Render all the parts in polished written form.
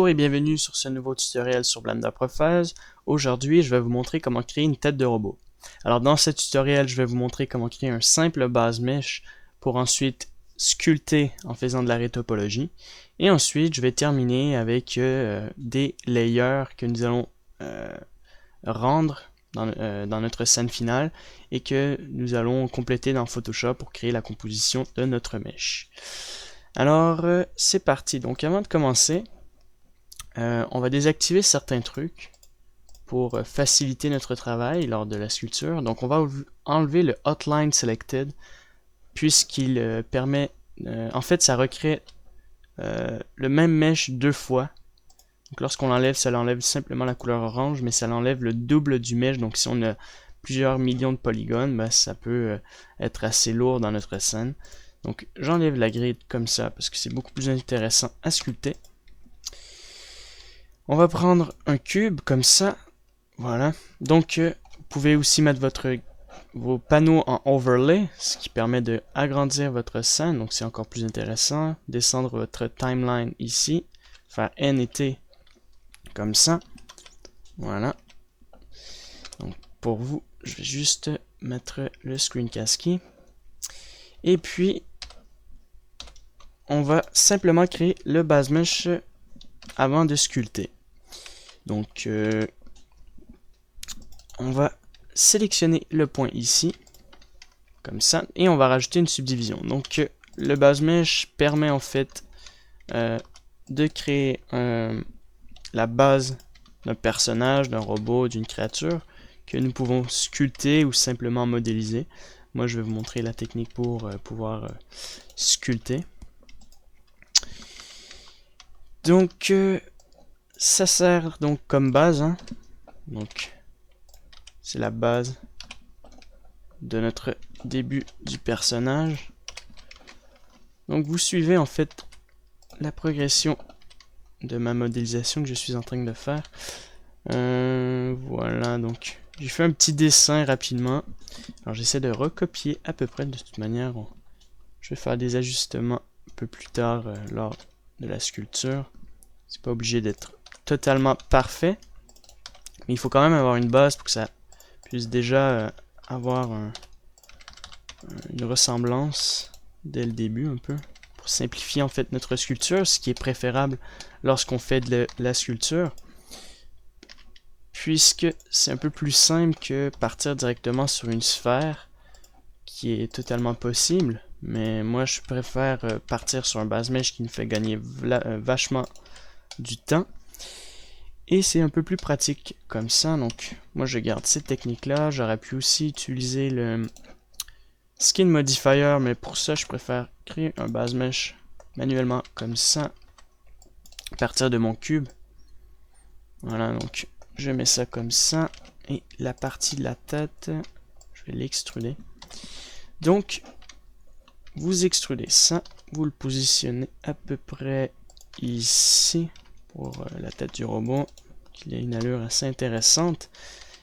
Bonjour et bienvenue sur ce nouveau tutoriel sur Blender Profile. Aujourd'hui, je vais vous montrer comment créer une tête de robot. Alors dans ce tutoriel, je vais vous montrer comment créer un simple base mesh pour ensuite sculpter en faisant de la rétopologie. Et ensuite, je vais terminer avec des layers que nous allons rendre dans notre scène finale et que nous allons compléter dans Photoshop pour créer la composition de notre mesh. Alors, c'est parti. Donc avant de commencer, on va désactiver certains trucs pour faciliter notre travail lors de la sculpture. Donc on va enlever le Hotline Selected puisqu'il permet, en fait ça recrée le même mesh deux fois. Donc lorsqu'on l'enlève, ça l'enlève simplement la couleur orange, mais ça l'enlève le double du mesh. Donc si on a plusieurs millions de polygones, ben, ça peut être assez lourd dans notre scène. Donc j'enlève la grille comme ça parce que c'est beaucoup plus intéressant à sculpter. On va prendre un cube comme ça, voilà. Donc vous pouvez aussi mettre vos panneaux en overlay, ce qui permet de agrandir votre scène, donc c'est encore plus intéressant. Descendre votre timeline ici, faire N et T comme ça, voilà. Donc pour vous, je vais juste mettre le screencast key. Et puis, on va simplement créer le base mesh avant de sculpter. Donc, on va sélectionner le point ici, comme ça, et on va rajouter une subdivision. Donc, le base mesh permet en fait de créer la base d'un personnage, d'un robot, d'une créature que nous pouvons sculpter ou simplement modéliser. Moi, je vais vous montrer la technique pour pouvoir sculpter. Donc, ça sert donc comme base, hein. Donc, c'est la base de notre début du personnage. Donc, vous suivez en fait la progression de ma modélisation que je suis en train de faire. Voilà, donc j'ai fait un petit dessin rapidement. Alors, j'essaie de recopier à peu près de toute manière. Je vais faire des ajustements un peu plus tard lors de la sculpture. C'est pas obligé d'être totalement parfait, mais il faut quand même avoir une base pour que ça puisse déjà avoir une ressemblance dès le début un peu, pour simplifier en fait notre sculpture, ce qui est préférable lorsqu'on fait de la sculpture, puisque c'est un peu plus simple que partir directement sur une sphère, qui est totalement possible, mais moi je préfère partir sur un base mesh qui nous fait gagner vachement du temps. Et c'est un peu plus pratique comme ça, donc moi je garde cette technique là. J'aurais pu aussi utiliser le skin modifier, mais pour ça je préfère créer un base mesh manuellement comme ça à partir de mon cube. Voilà, donc je mets ça comme ça, et la partie de la tête, je vais l'extruder. Donc vous extrudez ça, vous le positionnez à peu près ici pour la tête du robot, qu'il ait une allure assez intéressante.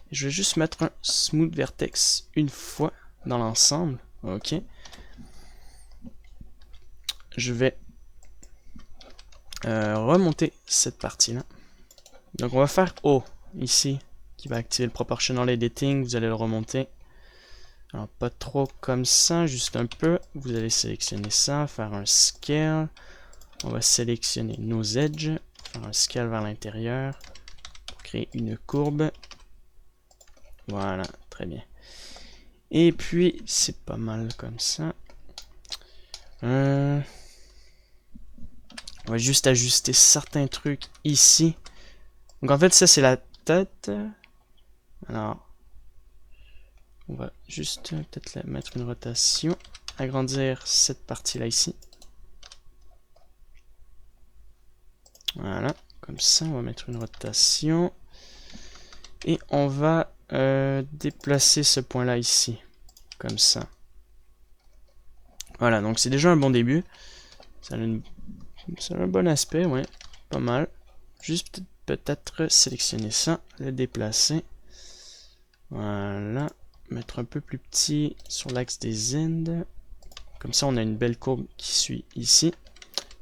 Je vais juste mettre un smooth vertex une fois dans l'ensemble. Ok. Je vais remonter cette partie-là. Donc on va faire O ici, qui va activer le proportional editing. Vous allez le remonter. Alors pas trop comme ça, juste un peu. Vous allez sélectionner ça, faire un scale. On va sélectionner nos edges, faire un scale vers l'intérieur pour créer une courbe. Voilà, très bien. Et puis, c'est pas mal comme ça. On va juste ajuster certains trucs ici. Donc en fait, ça c'est la tête. Alors, on va juste peut-être mettre une rotation. Agrandir cette partie-là ici. Voilà, comme ça, on va mettre une rotation. Et on va déplacer ce point-là ici, comme ça. Voilà, donc c'est déjà un bon début. Ça a un bon aspect, ouais, pas mal. Juste peut-être sélectionner ça, le déplacer. Voilà, mettre un peu plus petit sur l'axe des ends. Comme ça, on a une belle courbe qui suit ici. De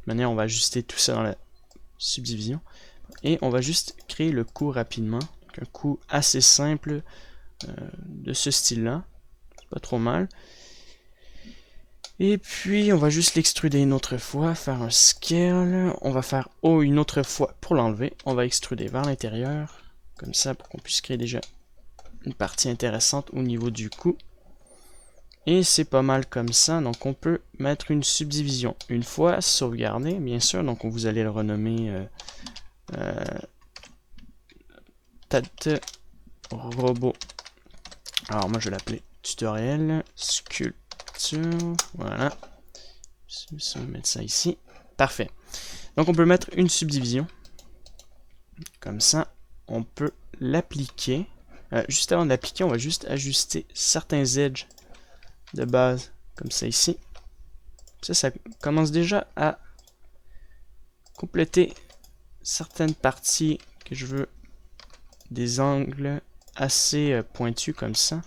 manière, on va ajuster tout ça subdivision. Et on va juste créer le coup rapidement. Donc, un coup assez simple de ce style-là. C'est pas trop mal. Et puis, on va juste l'extruder une autre fois, faire un scale. On va faire O une autre fois pour l'enlever. On va extruder vers l'intérieur, comme ça, pour qu'on puisse créer déjà une partie intéressante au niveau du cou. Et c'est pas mal comme ça, donc on peut mettre une subdivision une fois, sauvegarder, bien sûr. Donc vous allez le renommer tête robot. Alors moi je vais l'appeler tutoriel sculpture. Voilà. Je vais mettre ça ici. Parfait. Donc on peut mettre une subdivision. Comme ça, on peut l'appliquer. Juste avant de l'appliquer, on va juste ajuster certains edges de base, comme ça ici. Ça commence déjà à compléter certaines parties que je veux des angles assez pointus comme ça.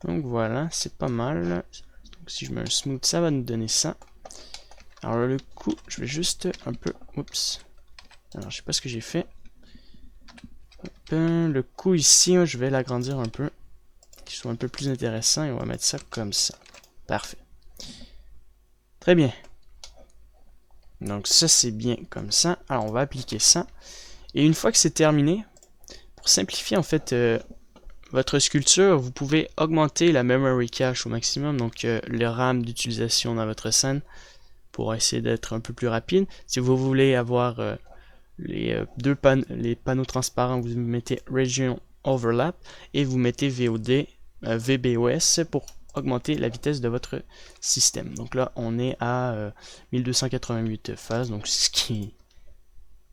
Donc voilà, c'est pas mal. Donc si je mets un smooth, ça va nous donner ça. Alors le coup, je vais juste un peu... Oups. Alors je sais pas ce que j'ai fait. Hop, le coup ici, je vais l'agrandir un peu. Qu'il soit un peu plus intéressant et on va mettre ça comme ça. Parfait. Très bien. Donc ça c'est bien comme ça. Alors on va appliquer ça. Et une fois que c'est terminé, pour simplifier en fait votre sculpture, vous pouvez augmenter la memory cache au maximum, donc le RAM d'utilisation dans votre scène, pour essayer d'être un peu plus rapide. Si vous voulez avoir les panneaux transparents, vous mettez Region Overlap et vous mettez VBOS pour augmenter la vitesse de votre système. Donc là, on est à 1288 phases, donc ce qui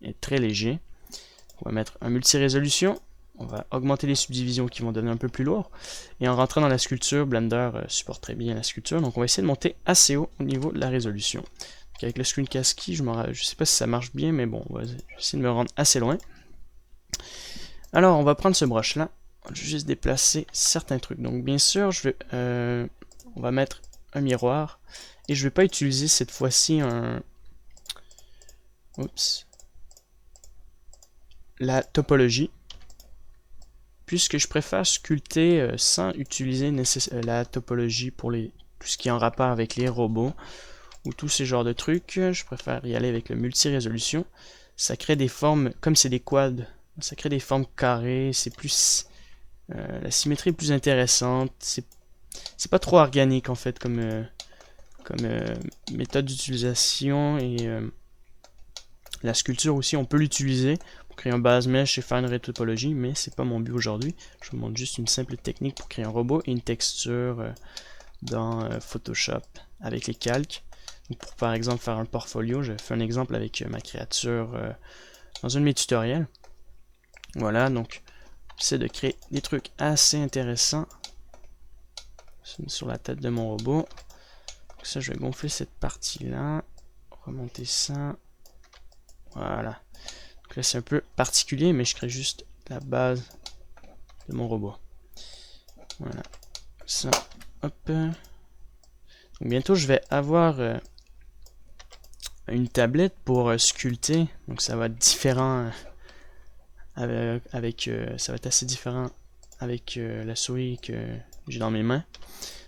est très léger. On va mettre un multi-résolution. On va augmenter les subdivisions qui vont donner un peu plus lourd. Et en rentrant dans la sculpture, Blender supporte très bien la sculpture. Donc on va essayer de monter assez haut au niveau de la résolution. Donc avec le screencast key, je ne sais pas si ça marche bien, mais bon, on va essayer de me rendre assez loin. Alors on va prendre ce brush là. Je vais juste déplacer certains trucs. Donc bien sûr, on va mettre un miroir. Et je ne vais pas utiliser cette fois-ci la topologie, puisque je préfère sculpter sans utiliser la topologie pour tout ce qui est en rapport avec les robots ou tous ces genres de trucs. Je préfère y aller avec le multi-résolution. Ça crée des formes, comme c'est des quads, ça crée des formes carrées, c'est plus... la symétrie est plus intéressante, c'est pas trop organique en fait comme méthode d'utilisation, et la sculpture aussi on peut l'utiliser pour créer un base mesh et faire une topologie, mais c'est pas mon but aujourd'hui. Je vous montre juste une simple technique pour créer un robot et une texture dans Photoshop avec les calques. Donc pour par exemple faire un portfolio, j'ai fait un exemple avec ma créature dans un de mes tutoriels. Voilà, donc j'essaie de créer des trucs assez intéressants sur la tête de mon robot. Donc ça, je vais gonfler cette partie-là, remonter ça. Voilà. Donc là, c'est un peu particulier, mais je crée juste la base de mon robot. Voilà. Ça, hop. Donc bientôt, je vais avoir une tablette pour sculpter. Donc ça va être différent ça va être assez différent avec la souris que j'ai dans mes mains.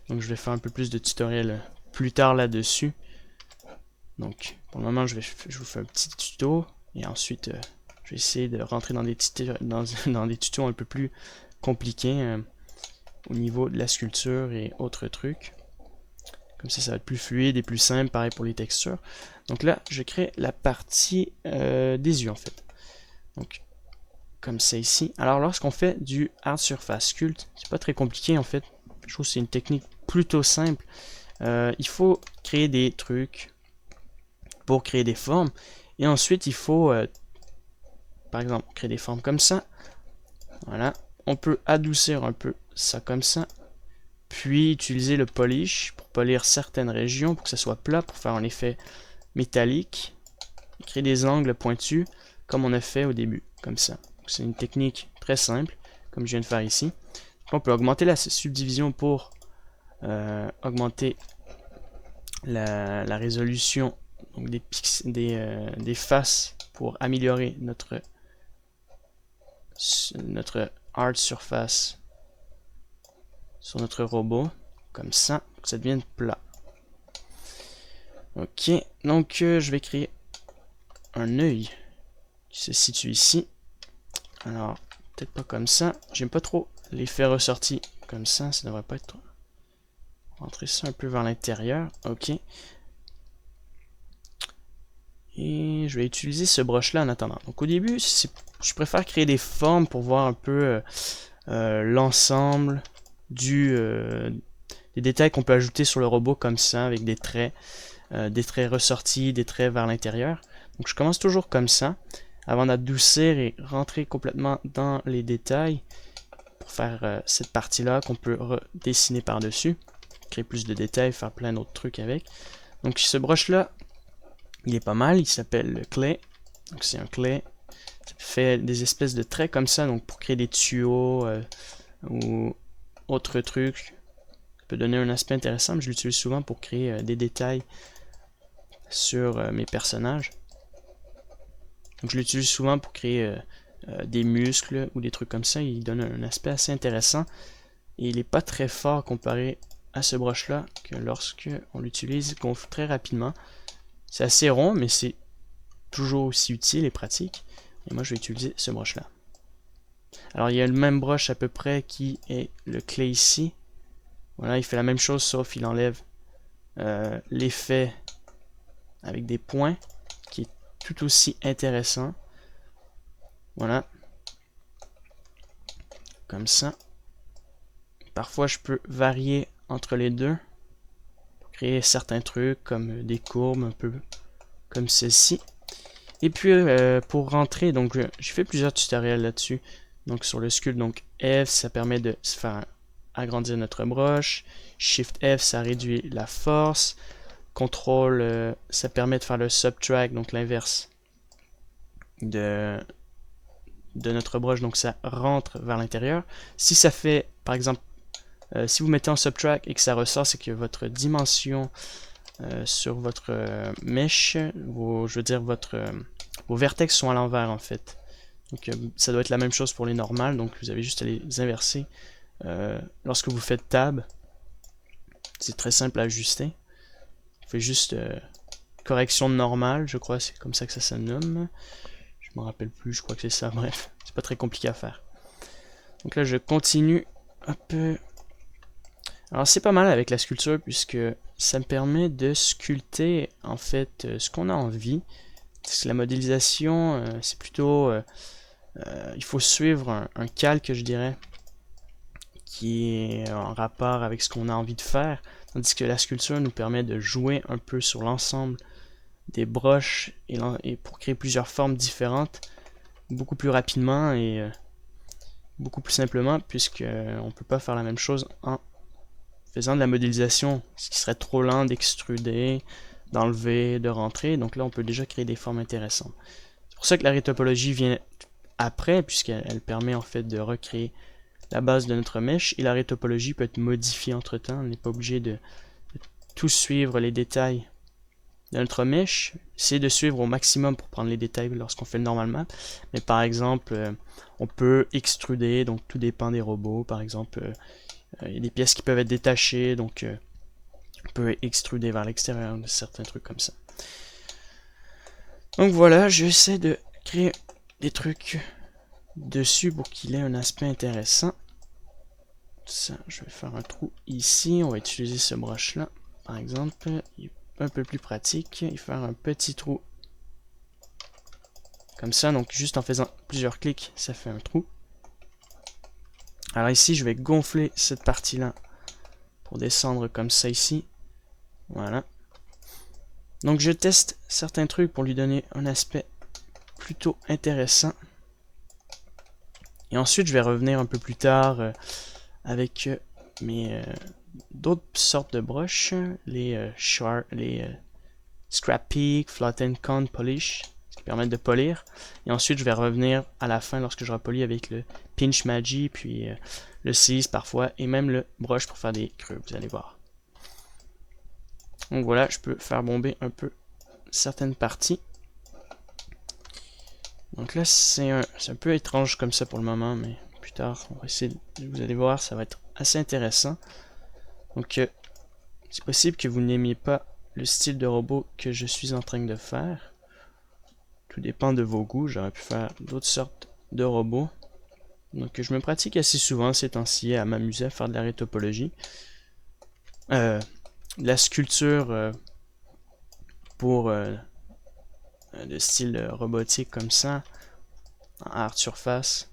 Donc je vais faire un peu plus de tutoriels plus tard là-dessus. Donc pour le moment je vous fais un petit tuto et ensuite je vais essayer de rentrer dans des tutos un peu plus compliqués au niveau de la sculpture et autres trucs. Comme ça va être plus fluide et plus simple, pareil pour les textures. Donc là je crée la partie des yeux en fait. Donc comme ça ici. Alors lorsqu'on fait du hard surface sculpt, c'est pas très compliqué en fait. Je trouve que c'est une technique plutôt simple. Il faut créer des trucs pour créer des formes. Et ensuite il faut par exemple créer des formes comme ça. Voilà. On peut adoucir un peu ça comme ça. Puis utiliser le polish pour polir certaines régions pour que ça soit plat, pour faire un effet métallique. Et créer des angles pointus comme on a fait au début. Comme ça. C'est une technique très simple, comme je viens de faire ici. On peut augmenter la subdivision pour augmenter la résolution donc des faces pour améliorer notre hard surface sur notre robot, comme ça, pour que ça devienne plat. Ok, donc je vais créer un œil qui se situe ici. Alors, peut-être pas comme ça. J'aime pas trop l'effet ressorti comme ça devrait pas être... Rentrer ça un peu vers l'intérieur, ok. Et je vais utiliser ce brush là en attendant. Donc au début, je préfère créer des formes pour voir un peu l'ensemble des détails qu'on peut ajouter sur le robot comme ça, avec des traits ressortis, des traits vers l'intérieur. Donc je commence toujours comme ça, avant d'adoucir et rentrer complètement dans les détails, pour faire cette partie-là qu'on peut redessiner par-dessus, créer plus de détails, faire plein d'autres trucs avec. Donc ce brush-là, il est pas mal, il s'appelle le clay. Donc c'est un clay. Ça fait des espèces de traits comme ça, donc pour créer des tuyaux ou autres trucs. Ça peut donner un aspect intéressant, mais je l'utilise souvent pour créer des détails sur mes personnages. Donc je l'utilise souvent pour créer des muscles ou des trucs comme ça. Il donne un aspect assez intéressant. Et il n'est pas très fort comparé à ce brush là, que lorsque on l'utilise, il gonfle très rapidement. C'est assez rond, mais c'est toujours aussi utile et pratique. Et moi, je vais utiliser ce brush-là. Alors, il y a le même brush à peu près qui est le clay ici. Voilà, il fait la même chose, sauf il enlève l'effet avec des points, qui est tout aussi intéressant. Voilà. Comme ça. Parfois, je peux varier entre les deux. Pour créer certains trucs, comme des courbes, un peu comme ceci. Et puis pour rentrer, donc j'ai fait plusieurs tutoriels là-dessus. Donc sur le sculpt, donc F, ça permet de se faire agrandir notre brush. Shift F, ça réduit la force. Contrôle, ça permet de faire le subtract, donc l'inverse de notre brush, donc ça rentre vers l'intérieur. Si ça fait, par exemple, si vous mettez en subtract et que ça ressort, c'est que votre dimension sur votre mesh, je veux dire vos vertex sont à l'envers en fait. Donc ça doit être la même chose pour les normales, donc vous avez juste à les inverser. Lorsque vous faites tab, c'est très simple à ajuster. Vous faites juste correction de normale, je crois, c'est comme ça que ça se nomme. Je me rappelle plus, je crois que c'est ça, bref, c'est pas très compliqué à faire. Donc là je continue un peu. Alors c'est pas mal avec la sculpture puisque ça me permet de sculpter en fait ce qu'on a envie. Parce que la modélisation, c'est plutôt... il faut suivre un calque, je dirais, qui est en rapport avec ce qu'on a envie de faire. Tandis que la sculpture nous permet de jouer un peu sur l'ensemble des brushes et pour créer plusieurs formes différentes beaucoup plus rapidement et beaucoup plus simplement, puisque on peut pas faire la même chose en faisant de la modélisation, ce qui serait trop lent d'extruder, d'enlever, de rentrer. Donc là, on peut déjà créer des formes intéressantes. C'est pour ça que la rétopologie vient après, puisqu'elle permet en fait de recréer la base de notre mesh. Et la rétopologie peut être modifiée entre temps. On n'est pas obligé de tout suivre les détails de notre mesh. C'est de suivre au maximum pour prendre les détails lorsqu'on fait le normal map. Mais par exemple, on peut extruder, donc tout dépend des robots. Par exemple, il y a des pièces qui peuvent être détachées, donc on peut extruder vers l'extérieur, certains trucs comme ça. Donc voilà, j'essaie de créer des trucs dessus pour qu'il ait un aspect intéressant. Ça, je vais faire un trou ici, on va utiliser ce brush là, par exemple, il est un peu plus pratique, et faire un petit trou comme ça, donc juste en faisant plusieurs clics, ça fait un trou. Alors ici, je vais gonfler cette partie-là pour descendre comme ça ici. Voilà. Donc je teste certains trucs pour lui donner un aspect plutôt intéressant. Et ensuite, je vais revenir un peu plus tard avec mes d'autres sortes de brushes, les Scrap Peak, Flatten Cone Polish, qui permettent de polir. Et ensuite, je vais revenir à la fin lorsque je repolis avec le Pinch Magi, puis le Seize parfois, et même le brush pour faire des creux, vous allez voir. Donc voilà, je peux faire bomber un peu certaines parties. Donc là, c'est un peu étrange comme ça pour le moment, mais plus tard, on va essayer, vous allez voir, ça va être assez intéressant. Donc, c'est possible que vous n'aimiez pas le style de robot que je suis en train de faire. Tout dépend de vos goûts. J'aurais pu faire d'autres sortes de robots. Donc, je me pratique assez souvent ces temps-ci à m'amuser à faire de la rétopologie. De la sculpture pour de style robotique comme ça, en art surface.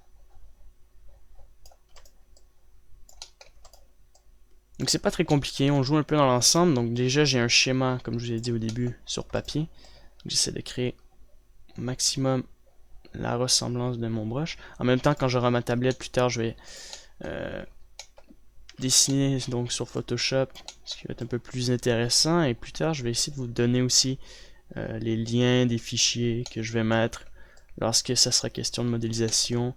Donc c'est pas très compliqué, on joue un peu dans l'ensemble. Donc déjà j'ai un schéma, comme je vous ai dit au début, sur papier. J'essaie de créer au maximum la ressemblance de mon brush. En même temps, quand j'aurai ma tablette plus tard, je vais dessiner donc sur Photoshop, ce qui va être un peu plus intéressant. Et plus tard, je vais essayer de vous donner aussi les liens des fichiers que je vais mettre lorsque ça sera question de modélisation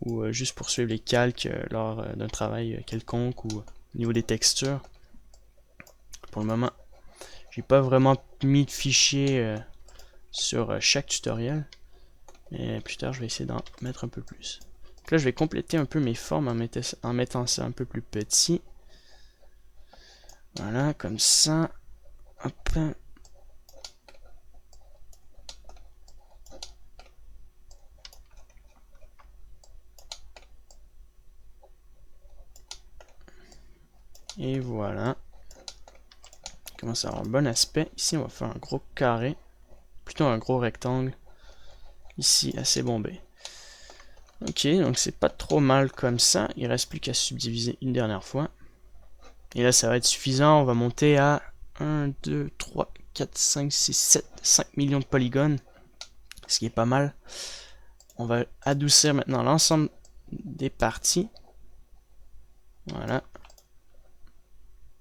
ou juste pour suivre les calques lors d'un travail quelconque ou au niveau des textures. Pour le moment, j'ai pas vraiment mis de fichiers sur chaque tutoriel, mais plus tard je vais essayer d'en mettre un peu plus. Donc là je vais compléter un peu mes formes en mettant ça un peu plus petit. Voilà, comme ça. Hop. Et voilà. Il commence à avoir un bon aspect. Ici on va faire un gros carré. Plutôt un gros rectangle. Ici assez bombé. Ok, donc c'est pas trop mal comme ça. Il reste plus qu'à subdiviser une dernière fois. Et là, ça va être suffisant. On va monter à 1, 2, 3, 4, 5, 6, 7, 5 millions de polygones. Ce qui est pas mal. On va adoucir maintenant l'ensemble des parties. Voilà.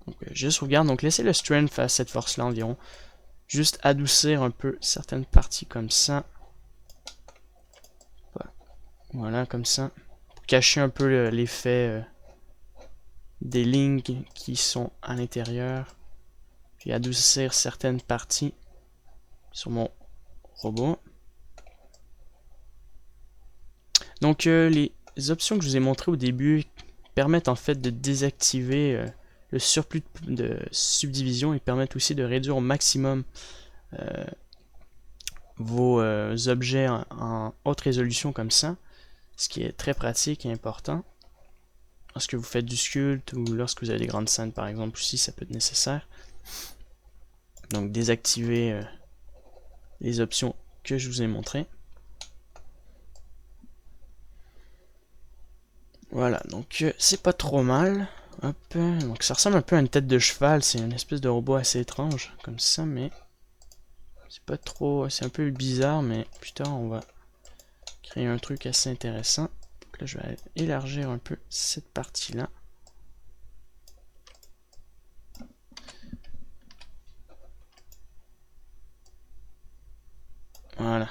Donc, je sauvegarde. Donc, laissez le strength à cette force-là environ. Juste adoucir un peu certaines parties comme ça. Voilà, comme ça. Pour cacher un peu l'effet des lignes qui sont à l'intérieur. Puis adoucir certaines parties sur mon robot. Donc les options que je vous ai montrées au début permettent en fait de désactiver le surplus de subdivision et permettent aussi de réduire au maximum vos objets en haute résolution comme ça, ce qui est très pratique et important. Lorsque vous faites du sculpt ou lorsque vous avez des grandes scènes par exemple aussi, ça peut être nécessaire. Donc désactiver les options que je vous ai montrées. Voilà, donc c'est pas trop mal. Hop, donc ça ressemble un peu à une tête de cheval, c'est une espèce de robot assez étrange, comme ça, mais c'est pas trop, c'est un peu bizarre, mais plus tard on va créer un truc assez intéressant. Donc là je vais élargir un peu cette partie-là. Voilà,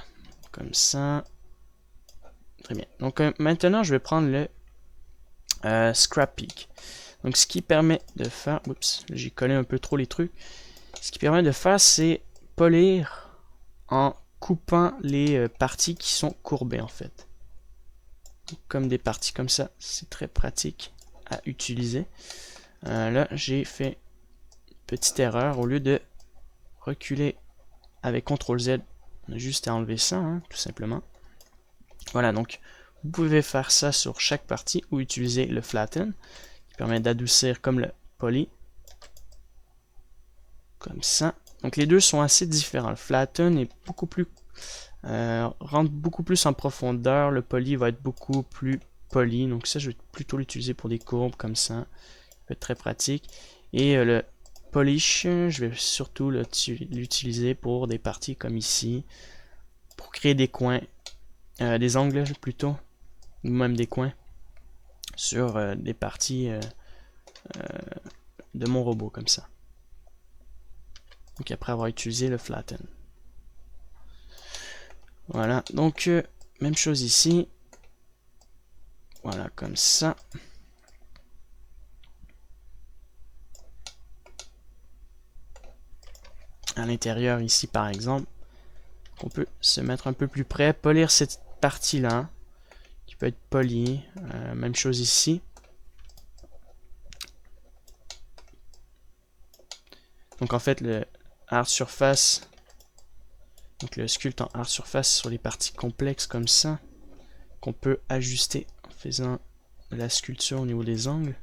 comme ça. Très bien. Donc maintenant je vais prendre le Scrap Peak. Donc ce qui permet de faire, oups, j'ai collé un peu trop les trucs. Ce qui permet de faire, c'est polir en coupant les parties qui sont courbées en fait. Comme des parties comme ça, c'est très pratique à utiliser. Là, j'ai fait une petite erreur. Au lieu de reculer avec CTRL Z, on a juste à enlever ça, hein, tout simplement. Voilà, donc vous pouvez faire ça sur chaque partie ou utiliser le flatten, qui permet d'adoucir comme le poly. Comme ça. Donc les deux sont assez différents. Le flatten est beaucoup plus rentre beaucoup plus en profondeur. Le poly va être beaucoup plus poli. Donc ça, je vais plutôt l'utiliser pour des courbes comme ça. Ça peut être très pratique. Et le polish, je vais surtout l'utiliser pour des parties comme ici. Pour créer des coins. Des angles plutôt. Ou même des coins. Sur des parties de mon robot comme ça. Donc après avoir utilisé le flatten. Voilà, donc même chose ici. Voilà, comme ça. À l'intérieur ici par exemple. On peut se mettre un peu plus près, polir cette partie-là, qui peut être polie. Même chose ici. Donc en fait, le hard surface, donc le sculpt en hard surface sur les parties complexes comme ça, qu'on peut ajuster en faisant de la sculpture au niveau des angles.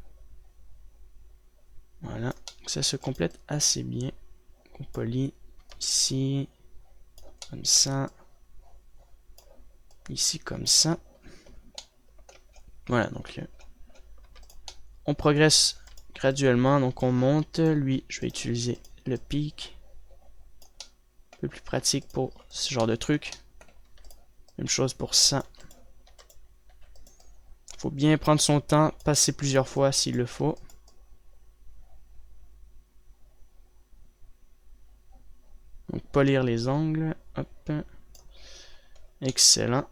Voilà, ça se complète assez bien. On polie ici, comme ça, ici comme ça. Voilà, donc on progresse graduellement, donc on monte. Lui, je vais utiliser le pic, un peu plus pratique pour ce genre de truc. Même chose pour ça. Faut bien prendre son temps, passer plusieurs fois s'il le faut. Donc polir les angles, hop, excellent.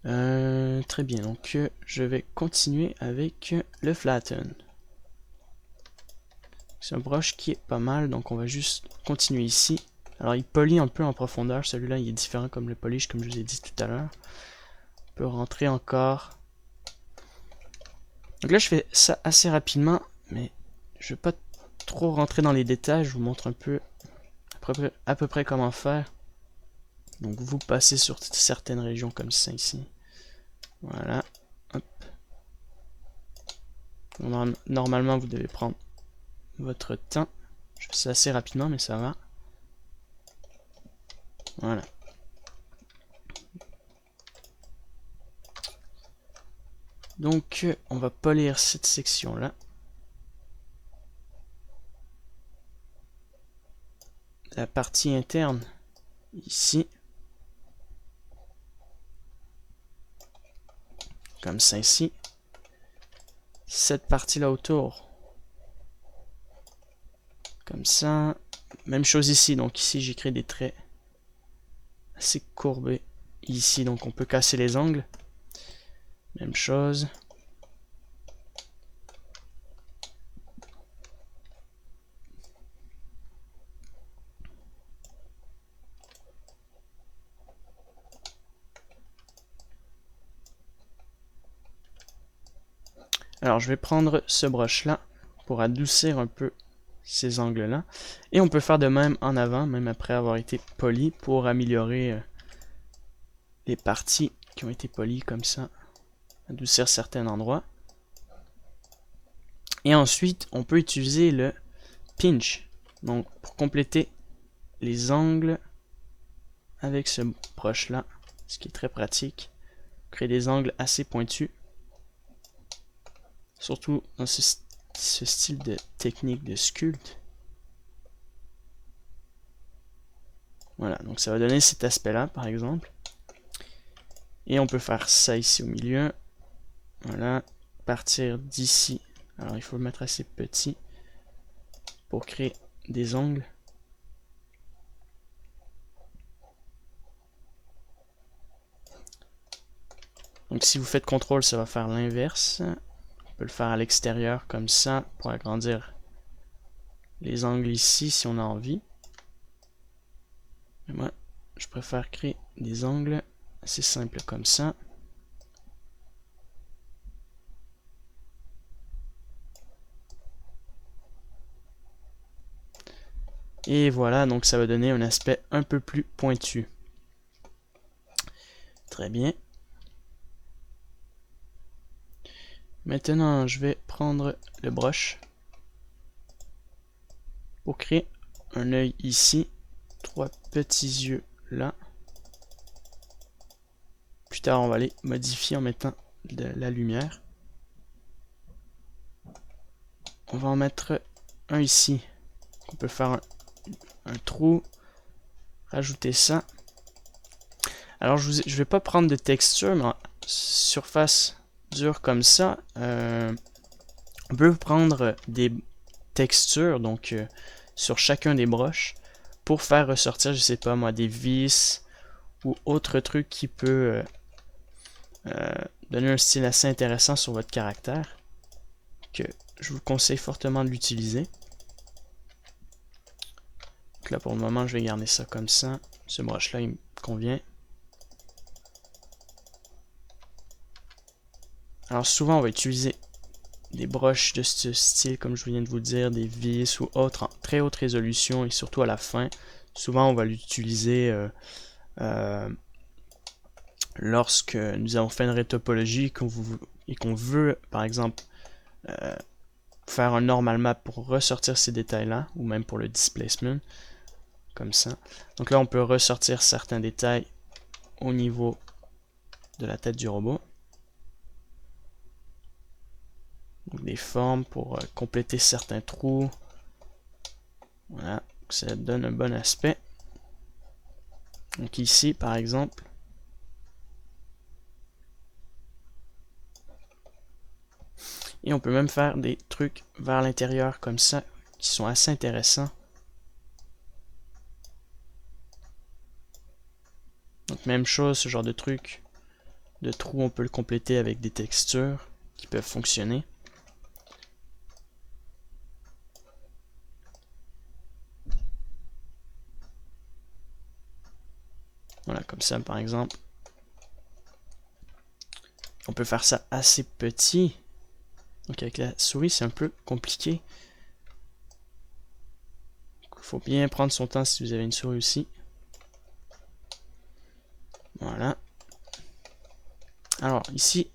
Très bien, donc je vais continuer avec le flatten. C'est un brush qui est pas mal, donc on va juste continuer ici. Alors il polie un peu en profondeur, celui-là il est différent comme le polish, comme je vous ai dit tout à l'heure. On peut rentrer encore. Donc là je fais ça assez rapidement, mais je vais pas trop rentrer dans les détails, je vous montre un peu à peu près comment faire. Donc vous passez sur certaines régions comme ça ici. Voilà. Hop. Normalement vous devez prendre votre temps. Je fais ça assez rapidement, mais ça va. Voilà. Donc, on va polir cette section-là. La partie interne, ici. Comme ça, ici. Cette partie-là autour. Comme ça. Même chose ici. Donc ici, j'ai créé des traits assez courbés. Ici, donc on peut casser les angles. Même chose. Alors, je vais prendre ce brush-là pour adoucir un peu ces angles-là. Et on peut faire de même en avant, même après avoir été poli, pour améliorer les parties qui ont été polies comme ça. Adoucir certains endroits. Et ensuite, on peut utiliser le pinch. Donc, pour compléter les angles avec ce brush-là, ce qui est très pratique. Créer des angles assez pointus. Surtout dans ce style de technique de sculpt. Voilà, donc ça va donner cet aspect-là, par exemple. Et on peut faire ça ici au milieu. Voilà, partir d'ici. Alors, il faut le mettre assez petit pour créer des angles. Donc, si vous faites CTRL, ça va faire l'inverse. On peut le faire à l'extérieur comme ça pour agrandir les angles ici si on a envie. Mais moi, je préfère créer des angles assez simples comme ça. Et voilà, donc ça va donner un aspect un peu plus pointu. Très bien. Maintenant, je vais prendre le brush pour créer un œil ici, trois petits yeux là. Plus tard, on va les modifier en mettant de la lumière. On va en mettre un ici. On peut faire un trou, rajouter ça. Alors, je vais pas prendre de texture, mais en surface dure comme ça, on peut prendre des textures, donc sur chacun des brushes, pour faire ressortir, je sais pas moi, des vis ou autre truc qui peut donner un style assez intéressant sur votre caractère, que je vous conseille fortement de l'utiliser. Donc là pour le moment je vais garder ça comme ça. Ce brush là il me convient. Alors souvent on va utiliser des brushes de ce style comme je viens de vous dire, des vis ou autres en très haute résolution et surtout à la fin. Souvent on va l'utiliser lorsque nous avons fait une rétopologie et qu'on veut par exemple faire un normal map pour ressortir ces détails là ou même pour le displacement comme ça. Donc là on peut ressortir certains détails au niveau de la tête du robot. Donc des formes pour compléter certains trous. Voilà, ça donne un bon aspect. Donc ici par exemple, et on peut même faire des trucs vers l'intérieur comme ça qui sont assez intéressants. Donc même chose, ce genre de truc de trou, on peut le compléter avec des textures qui peuvent fonctionner. Voilà, comme ça par exemple. On peut faire ça assez petit. Donc avec la souris, c'est un peu compliqué. Il faut bien prendre son temps si vous avez une souris aussi. Voilà. Alors ici,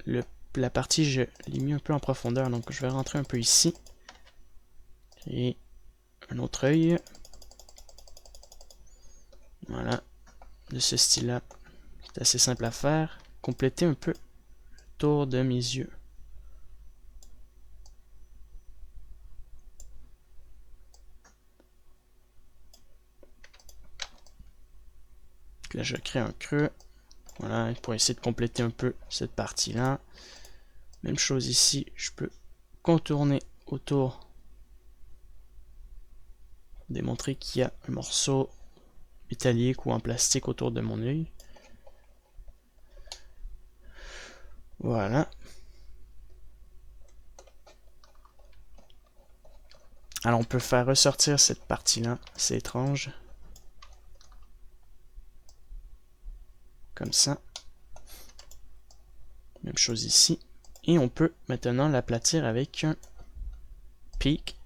la partie, je l'ai mis un peu en profondeur, donc je vais rentrer un peu ici. Et un autre œil. Voilà. De ce style-là. C'est assez simple à faire. Compléter un peu autour de mes yeux. Là, je crée un creux. Voilà, pour essayer de compléter un peu cette partie-là. Même chose ici, je peux contourner autour. Démontrer qu'il y a un morceau métallique ou en plastique autour de mon œil. Voilà. Alors on peut faire ressortir cette partie-là, c'est étrange. Comme ça. Même chose ici. Et on peut maintenant l'aplatir avec un peak.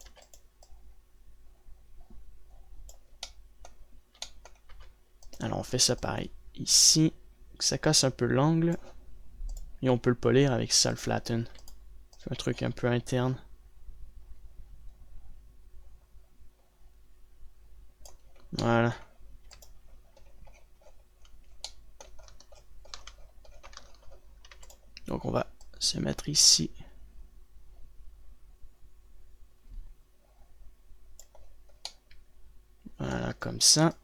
Alors on fait ça pareil ici. Ça casse un peu l'angle. Et on peut le polir avec ça, le flatten. C'est un truc un peu interne. Voilà. Donc on va se mettre ici. Voilà, comme ça.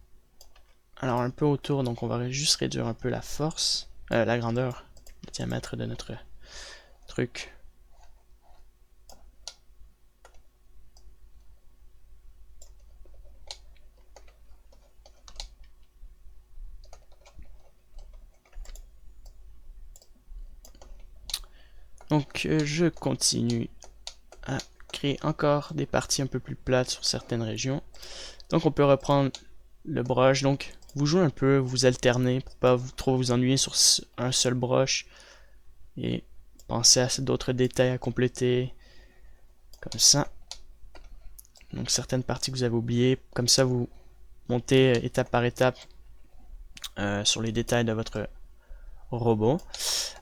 Alors un peu autour, donc on va juste réduire un peu la force, la grandeur, le diamètre de notre truc. Donc je continue à créer encore des parties un peu plus plates sur certaines régions. Donc on peut reprendre le brush, donc vous jouez un peu, vous alternez pour pas trop vous ennuyer sur un seul brush et pensez à d'autres détails à compléter comme ça. Donc certaines parties que vous avez oubliées, comme ça vous montez étape par étape sur les détails de votre robot.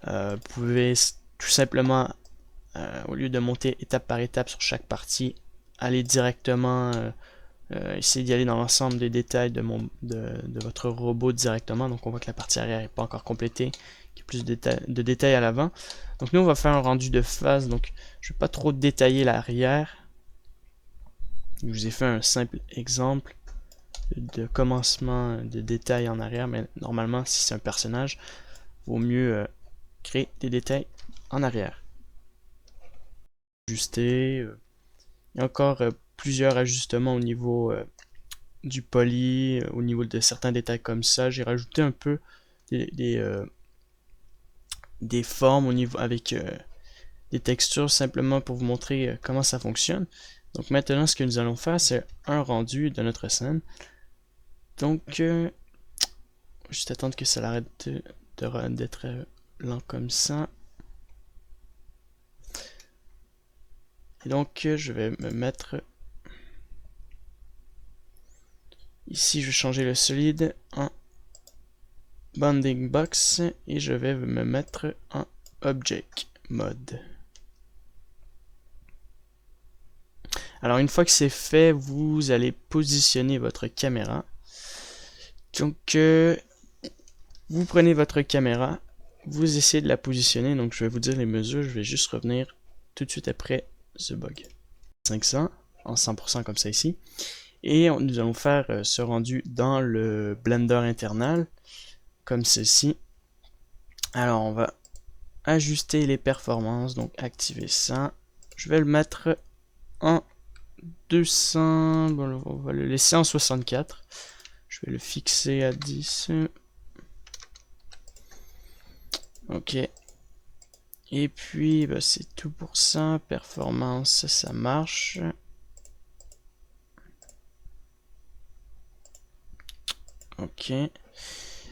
Vous pouvez tout simplement, au lieu de monter étape par étape sur chaque partie, aller directement, essayer d'y aller dans l'ensemble des détails de votre robot directement. Donc on voit que la partie arrière n'est pas encore complétée, qu'il y a plus de détails à l'avant. Donc nous on va faire un rendu de face, donc je ne vais pas trop détailler l'arrière. Je vous ai fait un simple exemple de commencement de détails en arrière, mais normalement si c'est un personnage, vaut mieux créer des détails en arrière. Ajuster, il y a encore plusieurs ajustements au niveau du poly, au niveau de certains détails comme ça. J'ai rajouté un peu des formes au niveau avec des textures simplement pour vous montrer comment ça fonctionne. Donc maintenant, ce que nous allons faire, c'est un rendu de notre scène. Donc, juste attendre que ça arrête d'être lent comme ça. Et donc, je vais me mettre ici, je vais changer le solide en bounding box et je vais me mettre en object mode. Alors, une fois que c'est fait, vous allez positionner votre caméra. Donc, vous prenez votre caméra, vous essayez de la positionner. Donc, je vais vous dire les mesures. Je vais juste revenir tout de suite après ce bug. 500 en 100% comme ça ici. Et nous allons faire ce rendu dans le Blender internal, comme ceci. Alors, on va ajuster les performances, donc activer ça. Je vais le mettre en 200, bon, on va le laisser en 64. Je vais le fixer à 10. Ok. Et puis, bah, c'est tout pour ça. Performance, ça marche. Ok.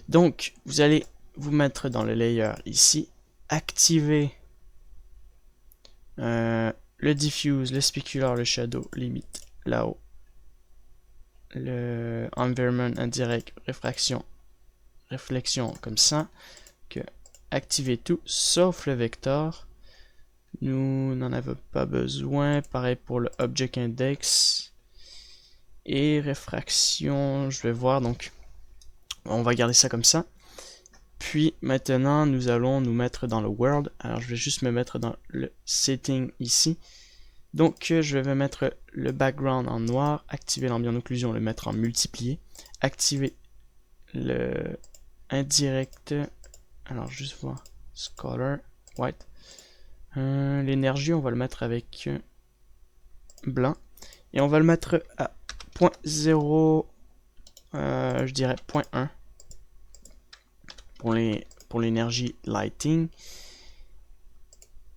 Donc, vous allez vous mettre dans le layer ici. Activer le diffuse, le specular, le shadow, limite, là-haut. Le environment indirect, réflexion, comme ça. Que activer tout, sauf le vecteur. Nous n'en avons pas besoin. Pareil pour le object index. Et réfraction, je vais voir, donc on va garder ça comme ça. Puis maintenant, nous allons nous mettre dans le world. Alors je vais juste me mettre dans le setting ici. Donc je vais mettre le background en noir, activer l'ambient occlusion, le mettre en multiplié, activer le indirect, alors juste voir, color, white, l'énergie on va le mettre avec blanc, et on va le mettre à 0.0, je dirais 0.1 pour l'énergie lighting.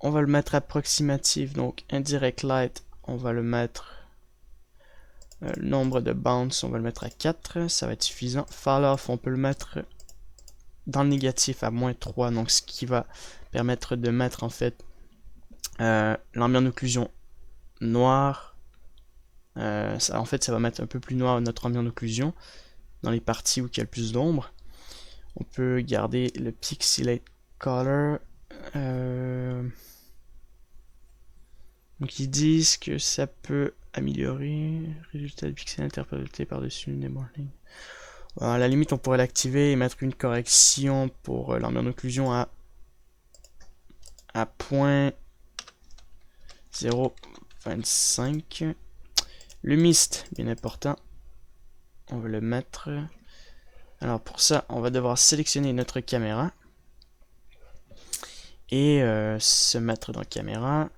On va le mettre approximatif, donc indirect light, on va le mettre, le nombre de bounce, on va le mettre à 4, ça va être suffisant. Fall off, on peut le mettre dans le négatif à -3, donc ce qui va permettre de mettre en fait l'ambient occlusion noir. En fait, ça va mettre un peu plus noir notre ambient occlusion dans les parties où il y a le plus d'ombre. On peut garder le pixelate color. Donc ils disent que ça peut améliorer résultat de pixels interprétés par-dessus les morning. À la limite, on pourrait l'activer et mettre une correction pour l'ambient occlusion à 0.25. Le mist, bien important. On va le mettre. Alors pour ça, on va devoir sélectionner notre caméra et se mettre dans caméra,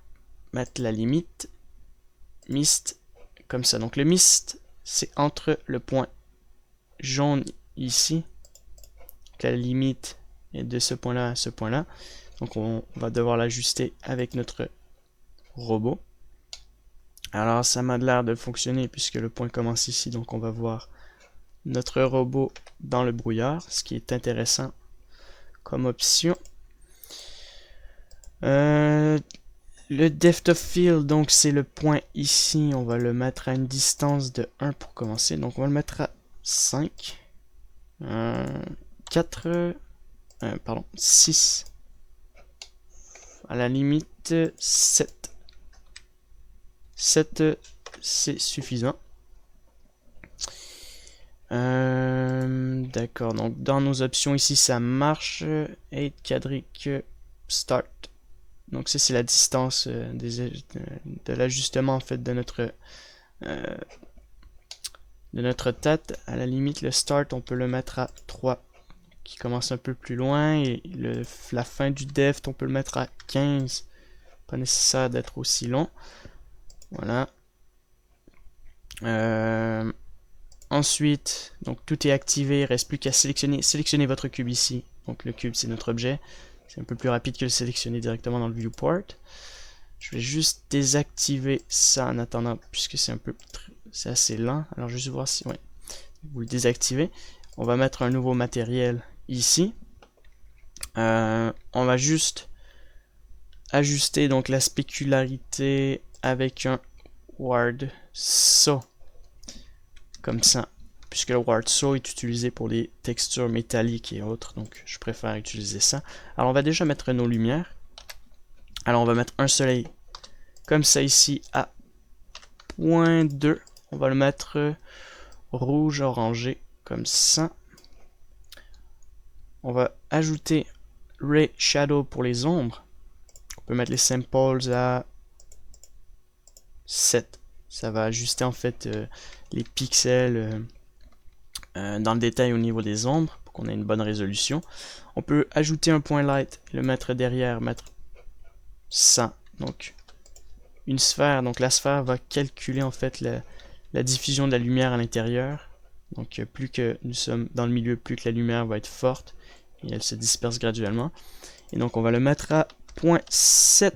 mettre la limite mist comme ça. Donc le mist, c'est entre le point jaune ici, la limite est de ce point là à ce point là. Donc on va devoir l'ajuster avec notre robot. Alors ça m'a l'air de fonctionner puisque le point commence ici, donc on va voir notre robot dans le brouillard, ce qui est intéressant comme option. Le depth of field, donc c'est le point ici, on va le mettre à une distance de 1 pour commencer, donc on va le mettre à 5, 4, pardon, 6, à la limite 7. 7, c'est suffisant. D'accord, donc dans nos options ici ça marche. 8 quadrique start. Donc ça c'est la distance de l'ajustement en fait de notre tête. À la limite le start on peut le mettre à 3 qui commence un peu plus loin et la fin du depth on peut le mettre à 15. Pas nécessaire d'être aussi long. Voilà. Ensuite, donc tout est activé, il ne reste plus qu'à sélectionner votre cube ici. Donc le cube c'est notre objet. C'est un peu plus rapide que le sélectionner directement dans le viewport. Je vais juste désactiver ça en attendant, puisque c'est assez lent. Alors juste voir si vous le désactivez. On va mettre un nouveau matériel ici. On va juste ajuster donc la spécularité avec un ward saw, comme ça, puisque le ward saw est utilisé pour les textures métalliques et autres, donc je préfère utiliser ça. Alors on va déjà mettre nos lumières. Alors on va mettre un soleil comme ça ici à 0.2. On va le mettre rouge orangé comme ça. On va ajouter Ray Shadow pour les ombres. On peut mettre les samples à 7. Ça va ajuster en fait les pixels dans le détail au niveau des ombres pour qu'on ait une bonne résolution. On peut ajouter un point light, le mettre derrière, mettre 100. Donc une sphère. Donc la sphère va calculer en fait la diffusion de la lumière à l'intérieur. Donc plus que nous sommes dans le milieu, plus que la lumière va être forte et elle se disperse graduellement. Et donc on va le mettre à 0.7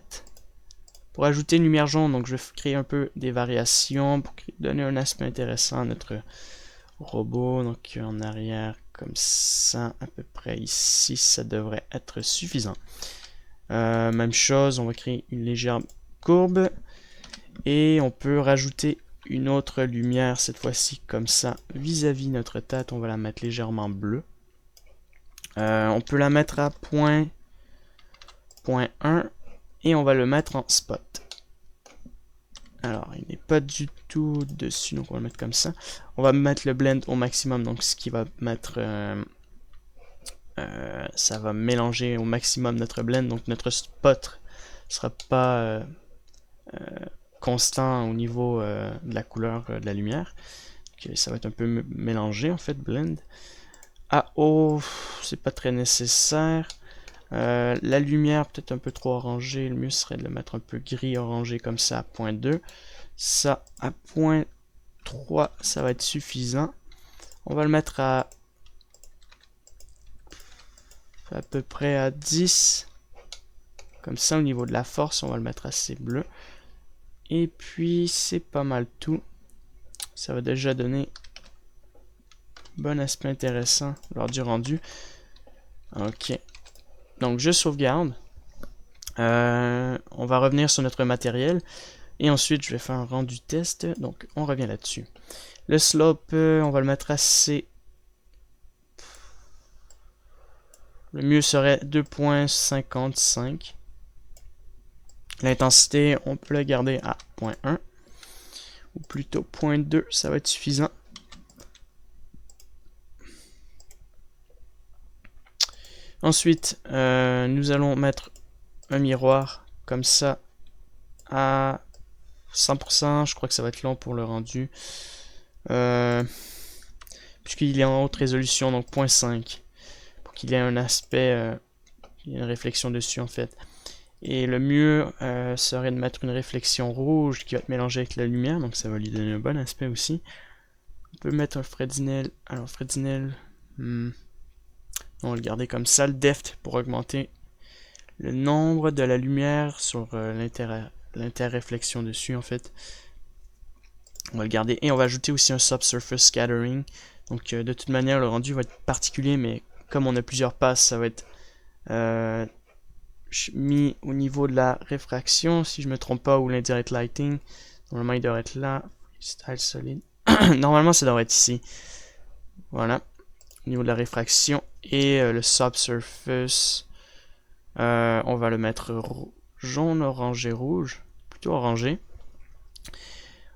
pour ajouter une lumière jaune. Donc je vais créer un peu des variations pour donner un aspect intéressant à notre robot. Donc en arrière comme ça, à peu près ici, ça devrait être suffisant. Même chose, on va créer une légère courbe et on peut rajouter une autre lumière cette fois-ci comme ça vis-à-vis notre tête. On va la mettre légèrement bleue. On peut la mettre à 0.1 et on va le mettre en spot. Alors il n'est pas du tout dessus, donc on va le mettre comme ça. On va mettre le blend au maximum, donc ce qui va mettre ça va mélanger au maximum notre blend, donc notre spot sera pas constant au niveau de la couleur de la lumière. Donc, ça va être un peu mélangé en fait, blend. C'est pas très nécessaire. La lumière peut-être un peu trop orangée, le mieux serait de le mettre un peu gris orangé comme ça à 0.2. Ça à 0.3, ça va être suffisant. On va le mettre à peu près à 10. Comme ça au niveau de la force, on va le mettre assez bleu. Et puis c'est pas mal tout. Ça va déjà donner un bon aspect intéressant lors du rendu. Ok. Donc je sauvegarde. On va revenir sur notre matériel. Et ensuite je vais faire un rendu test. Donc on revient là-dessus. Le slope, on va le mettre assez. Le mieux serait 2.55. L'intensité, on peut la garder à 0.1. Ou plutôt 0.2, ça va être suffisant. Ensuite, nous allons mettre un miroir comme ça à 100%. Je crois que ça va être long pour le rendu. Puisqu'il est en haute résolution, donc 0.5. Pour qu'il ait un aspect, il y a une réflexion dessus en fait. Et le mieux serait de mettre une réflexion rouge qui va être mélangée avec la lumière, donc ça va lui donner un bon aspect aussi. On peut mettre un Fresnel. Alors Fresnel, on va le garder comme ça, le depth pour augmenter le nombre de la lumière sur l'interréflexion dessus en fait. On va le garder et on va ajouter aussi un subsurface scattering. Donc de toute manière le rendu va être particulier, mais comme on a plusieurs passes, ça va être mis au niveau de la réfraction, si je me trompe pas, ou l'indirect lighting. Normalement il devrait être là. Style solide. Normalement ça devrait être ici. Voilà. Au niveau de la réfraction. Et le subsurface, on va le mettre jaune, orangé, rouge. Plutôt orangé.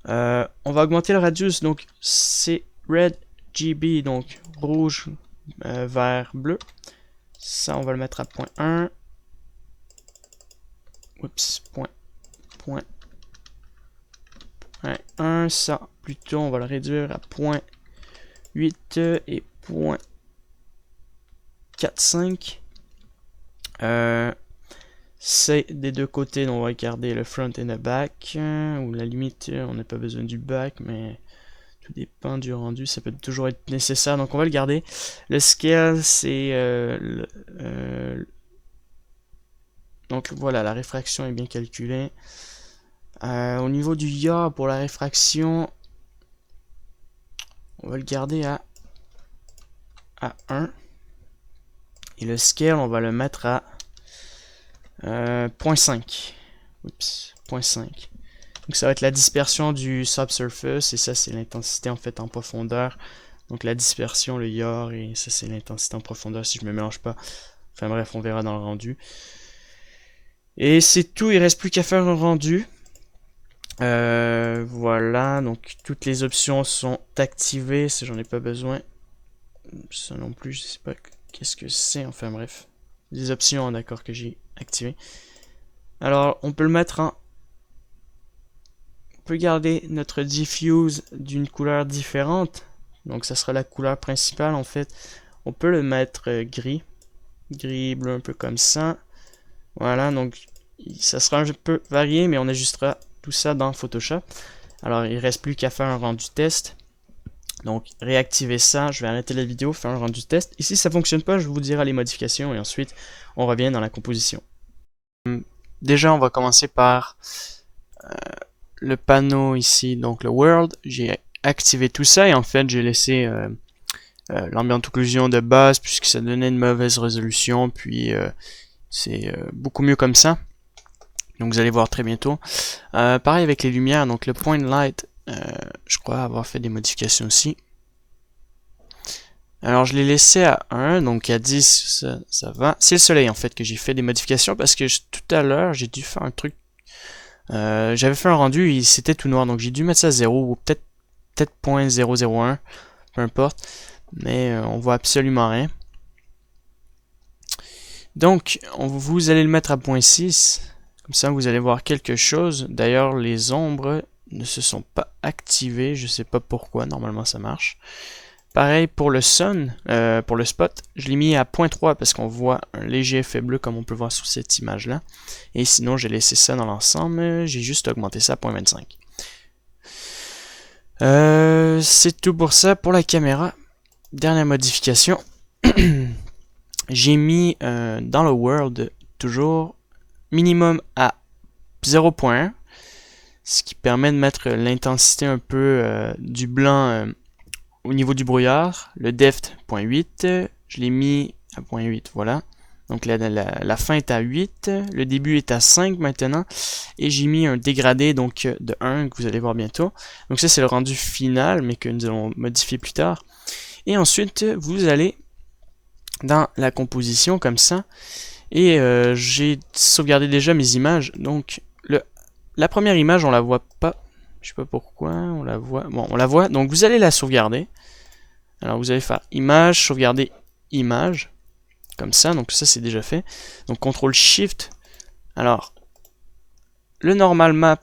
On va augmenter le radius. Donc c'est red GB. Donc rouge, vert, bleu. Ça on va le mettre à 0.1. Oups, point 1, ça plutôt on va le réduire à 0.8 et 0.45. C'est des deux côtés, donc on va garder le front et le back, ou la limite on n'a pas besoin du back, mais tout dépend du rendu, ça peut toujours être nécessaire, donc on va le garder. Le scale c'est Donc voilà, la réfraction est bien calculée. Au niveau du yaw pour la réfraction, on va le garder à 1. Et le scale, on va le mettre à 0.5. Oups, 0.5. Donc ça va être la dispersion du subsurface, et ça c'est l'intensité en fait en profondeur. Donc la dispersion, le yaw, et ça c'est l'intensité en profondeur si je me mélange pas. Enfin bref, on verra dans le rendu. Et c'est tout, il reste plus qu'à faire un rendu. Voilà, donc toutes les options sont activées, si j'en ai pas besoin. Ça non plus, je sais pas qu'est-ce que c'est, enfin bref. Les options, d'accord, que j'ai activées. Alors, on peut le mettre en... On peut garder notre diffuse d'une couleur différente. Donc ça sera la couleur principale en fait. On peut le mettre gris. Gris, bleu, un peu comme ça. Voilà, donc ça sera un peu varié, mais on ajustera tout ça dans Photoshop. Alors, il reste plus qu'à faire un rendu test. Donc, réactiver ça, je vais arrêter la vidéo, faire un rendu test. Et si ça ne fonctionne pas, je vous dirai les modifications et ensuite, on revient dans la composition. Déjà, on va commencer par le panneau ici, donc le World. J'ai activé tout ça et en fait, j'ai laissé l'ambient occlusion de base puisque ça donnait une mauvaise résolution. Puis, c'est beaucoup mieux comme ça. Donc, vous allez voir très bientôt. Pareil avec les lumières, donc le point light, je crois avoir fait des modifications aussi. Alors je l'ai laissé à 1, donc à 10 ça va. C'est le soleil en fait que j'ai fait des modifications parce que tout à l'heure j'ai dû faire un truc. J'avais fait un rendu et c'était tout noir, donc j'ai dû mettre ça à 0 ou peut-être 0.001, peu importe. Mais on voit absolument rien. Donc vous allez le mettre à 0.6, comme ça vous allez voir quelque chose. D'ailleurs les ombres ne se sont pas activées, je sais pas pourquoi, normalement ça marche. Pareil pour le sun, pour le spot, je l'ai mis à 0.3 parce qu'on voit un léger effet bleu comme on peut voir sur cette image là. Et sinon j'ai laissé ça dans l'ensemble, j'ai juste augmenté ça à 0.25. C'est tout pour ça. Pour la caméra, dernière modification, j'ai mis dans le world toujours minimum à 0.1, ce qui permet de mettre l'intensité un peu du blanc au niveau du brouillard. Le depth 0.8, je l'ai mis à 0.8, voilà. Donc la fin est à 8, le début est à 5 maintenant, et j'ai mis un dégradé donc de 1 que vous allez voir bientôt. Donc ça c'est le rendu final, mais que nous allons modifier plus tard. Et ensuite vous allez dans la composition comme ça, et j'ai sauvegardé déjà mes images. Donc la première image on la voit pas, je sais pas pourquoi, on la voit, bon on la voit, donc vous allez la sauvegarder. Alors vous allez faire image, sauvegarder image, comme ça, donc ça c'est déjà fait. Donc CTRL SHIFT, alors le normal map,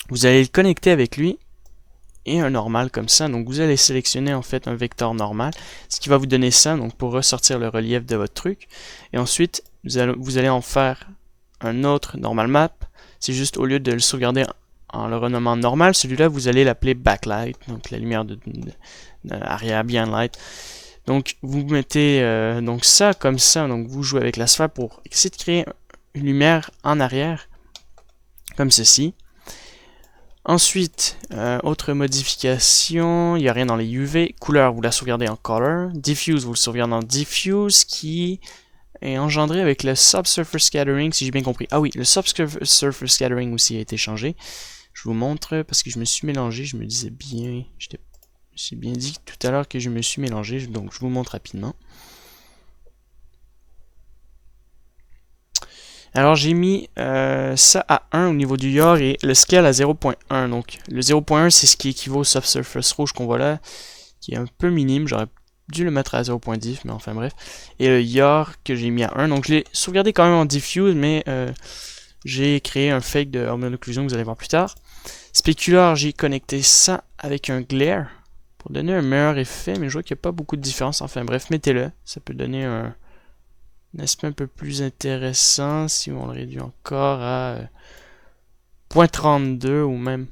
vous allez le connecter avec lui, et un normal comme ça, donc vous allez sélectionner en fait un vecteur normal, ce qui va vous donner ça, donc pour ressortir le relief de votre truc, et ensuite vous allez en faire un autre normal map, c'est juste au lieu de le sauvegarder en le renommant normal, celui-là vous allez l'appeler backlight, donc la lumière de arrière behind light. Donc vous mettez donc ça comme ça, donc vous jouez avec la sphère pour essayer de créer une lumière en arrière, comme ceci. Ensuite, autre modification, il n'y a rien dans les UV. Couleur, vous la sauvegardez en Color. Diffuse, vous le sauvegardez en Diffuse, qui est engendré avec le Subsurface Scattering, si j'ai bien compris. Ah oui, le Subsurface Scattering aussi a été changé. Je vous montre, parce que je me suis mélangé, je me disais bien, j'ai bien dit tout à l'heure que je me suis mélangé, donc je vous montre rapidement. Alors j'ai mis ça à 1 au niveau du yaw et le scale à 0.1. Donc le 0.1 c'est ce qui équivaut au subsurface rouge qu'on voit là, qui est un peu minime. J'aurais dû le mettre à 0.10, mais enfin bref. Et le yaw que j'ai mis à 1. Donc je l'ai sauvegardé quand même en diffuse, mais j'ai créé un fake de ambient occlusion que vous allez voir plus tard. Specular, j'ai connecté ça avec un glare pour donner un meilleur effet, mais je vois qu'il n'y a pas beaucoup de différence. Enfin bref, mettez-le, ça peut donner un aspect un peu plus intéressant si on le réduit encore à 0.32 ou même.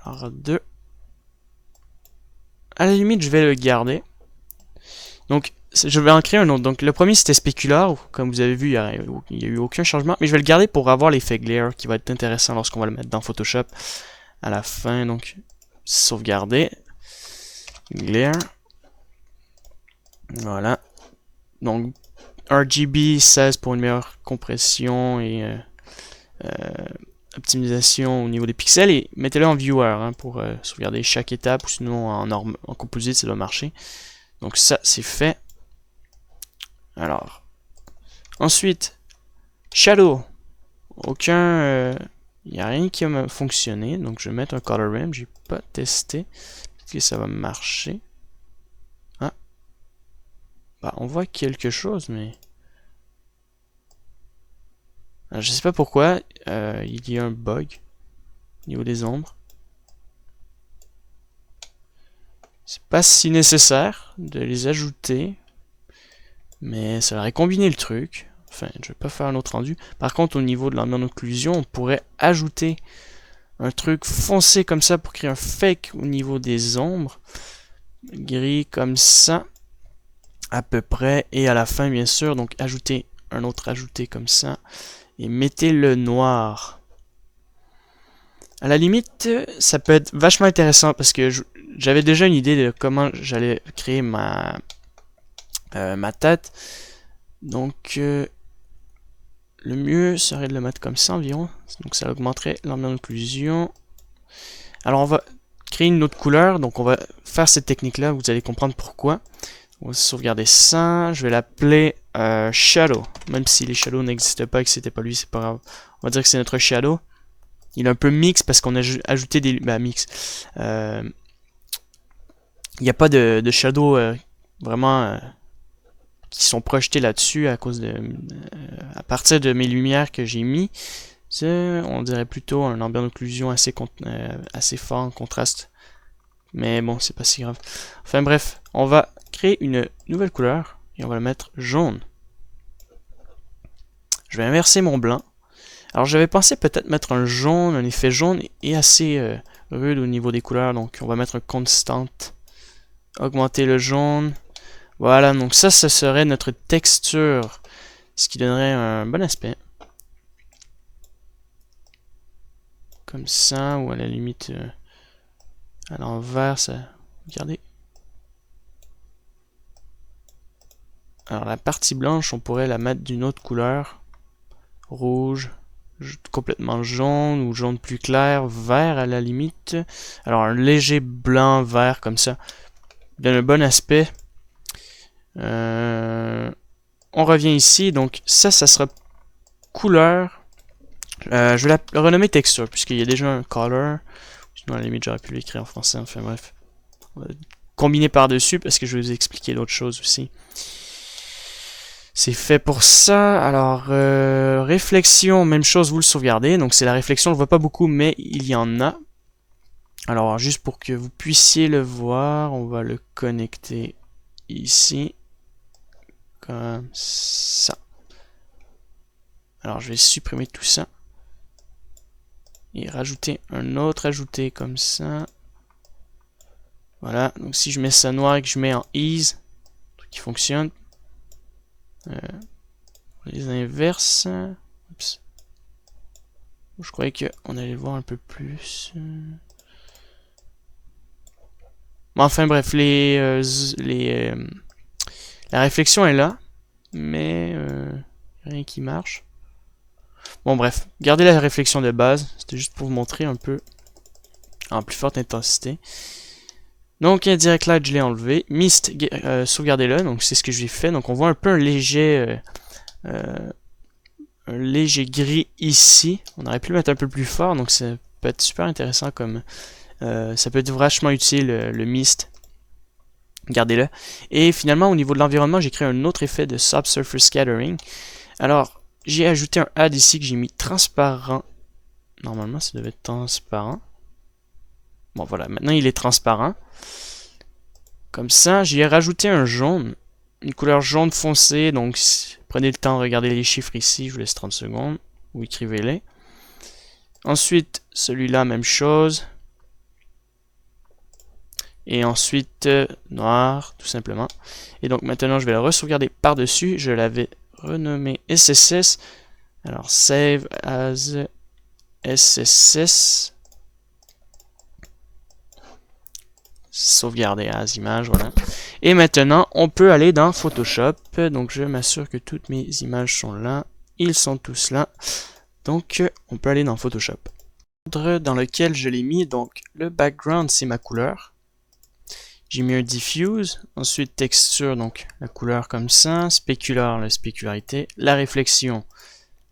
Alors 2. À la limite, je vais le garder. Donc, je vais en créer un autre. Donc, le premier, c'était Specular. Comme vous avez vu, il n'y a eu aucun changement. Mais je vais le garder pour avoir l'effet glare, qui va être intéressant lorsqu'on va le mettre dans Photoshop à la fin. Donc, sauvegarder. Glare. Voilà. Donc, RGB 16 pour une meilleure compression et optimisation au niveau des pixels. Et mettez-le en viewer hein, pour sauvegarder chaque étape. Ou sinon, en composite, ça doit marcher. Donc, ça, c'est fait. Alors, ensuite, Shadow. Il n'y a rien qui va fonctionner. Donc, je vais mettre un Color Rim. J'ai pas testé. Peut-être que ça va marcher. Ah. Bah, on voit quelque chose, mais... Alors, je sais pas pourquoi. Il y a un bug au niveau des ombres. C'est pas si nécessaire de les ajouter. Mais ça aurait combiné le truc. Enfin, je vais pas faire un autre rendu. Par contre, au niveau de l'ambiance d'occlusion, on pourrait ajouter un truc foncé comme ça pour créer un fake au niveau des ombres. Gris comme ça. À peu près. Et à la fin, bien sûr, donc ajouter un autre ajouté comme ça. Et mettez le noir. À la limite, ça peut être vachement intéressant parce que j'avais déjà une idée de comment j'allais créer ma tête. Donc, le mieux serait de le mettre comme ça environ. Donc, ça augmenterait l'ambiance d'occlusion. Alors, on va créer une autre couleur. Donc, on va faire cette technique-là. Vous allez comprendre pourquoi. On va sauvegarder ça. Je vais l'appeler Shadow. Même si les Shadows n'existent pas et que c'était pas lui, c'est pas grave. On va dire que c'est notre Shadow. Il est un peu mix parce qu'on a ajouté des... mix. Il n'y a pas de Shadow vraiment... qui sont projetés là-dessus à cause de à partir de mes lumières que j'ai mis. On dirait plutôt un ambiance d'occlusion assez fort en contraste. Mais bon, c'est pas si grave. Enfin bref, on va créer une nouvelle couleur et on va le mettre jaune. Je vais inverser mon blanc. Alors j'avais pensé peut-être mettre un jaune, un effet jaune et assez rude au niveau des couleurs. Donc on va mettre un constant. Augmenter le jaune. Voilà, donc ça serait notre texture, ce qui donnerait un bon aspect. Comme ça, ou à la limite à l'envers, ça... Regardez. Alors la partie blanche, on pourrait la mettre d'une autre couleur. Rouge, complètement jaune, ou jaune plus clair, vert à la limite. Alors un léger blanc-vert comme ça, donne un bon aspect. On revient ici, donc ça sera couleur. Je vais la renommer texture, puisqu'il y a déjà un color. Sinon, à la limite, j'aurais pu l'écrire en français. Enfin bref. On va combiner par-dessus, parce que je vais vous expliquer d'autres choses aussi. C'est fait pour ça. Alors, réflexion, même chose, vous le sauvegardez. Donc c'est la réflexion, on ne le voit pas beaucoup, mais il y en a. Alors, juste pour que vous puissiez le voir, on va le connecter ici. Comme ça. Alors, je vais supprimer tout ça. Et rajouter un autre ajouté comme ça. Voilà, donc si je mets ça noir et que je mets en ease, truc qui fonctionne. Les inverses. Oups. Je croyais qu'on allait le voir un peu plus. Bon, enfin bref, la réflexion est là, mais rien qui marche. Bon bref, gardez la réflexion de base, c'était juste pour vous montrer un peu en plus forte intensité. Donc Indirect Light, je l'ai enlevé. Mist, sauvegardez-le, donc c'est ce que j'ai fait. Donc on voit un peu un léger gris ici. On aurait pu le mettre un peu plus fort, donc ça peut être super intéressant comme... ça peut être vachement utile, le mist. Gardez-le. Et finalement, au niveau de l'environnement, j'ai créé un autre effet de Subsurface Scattering. Alors, j'ai ajouté un add ici que j'ai mis transparent. Normalement, ça devait être transparent. Bon, voilà, maintenant il est transparent. Comme ça, j'y ai rajouté un jaune. Une couleur jaune foncé, donc prenez le temps de regarder les chiffres ici, je vous laisse 30 secondes, ou écrivez-les. Ensuite, celui-là, même chose. et ensuite noir, tout simplement. Et donc maintenant, je vais le re-sauvegarder par-dessus. Je l'avais renommé SSS. Alors, save as SSS. Sauvegarder as image, voilà. Et maintenant, on peut aller dans Photoshop. Donc, je m'assure que toutes mes images sont là. Ils sont tous là. Donc, on peut aller dans Photoshop. Dans lequel je l'ai mis, donc, le background, c'est ma couleur. J'ai mis un diffuse, ensuite texture, donc la couleur comme ça, spécular, la spécularité, la réflexion,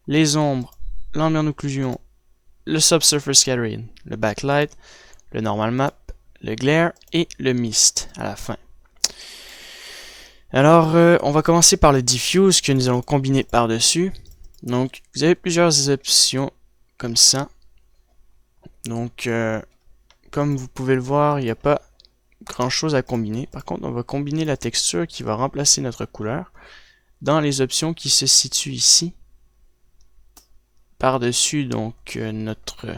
les ombres, l'ambient occlusion, le subsurface scattering, le backlight, le normal map, le glare et le mist à la fin. Alors, on va commencer par le diffuse que nous allons combiner par-dessus. Donc, vous avez plusieurs options comme ça. Donc, comme vous pouvez le voir, il n'y a pas grand chose à combiner. Par contre, on va combiner la texture qui va remplacer notre couleur dans les options qui se situent ici. Par-dessus, donc, notre...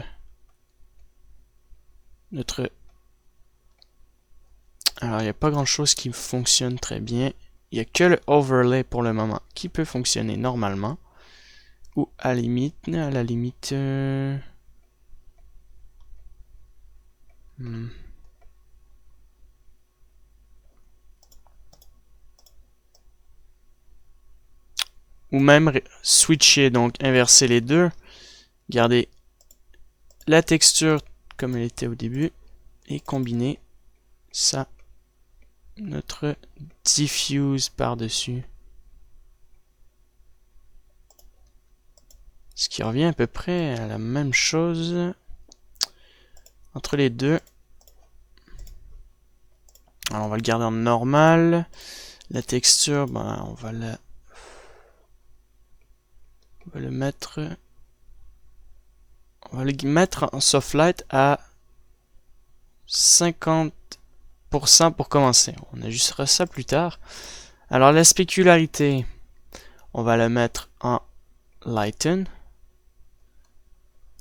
Alors, il n'y a pas grand chose qui fonctionne très bien. Il n'y a que le overlay pour le moment qui peut fonctionner normalement. Ou à la limite... Ou même switcher, donc inverser les deux. Garder la texture comme elle était au début. Et combiner ça, notre diffuse par-dessus. Ce qui revient à peu près à la même chose entre les deux. Alors on va le garder en normal. La texture, ben, on va le mettre en soft light à 50% pour commencer. On ajustera ça plus tard. Alors la spécularité, on va la mettre en lighten.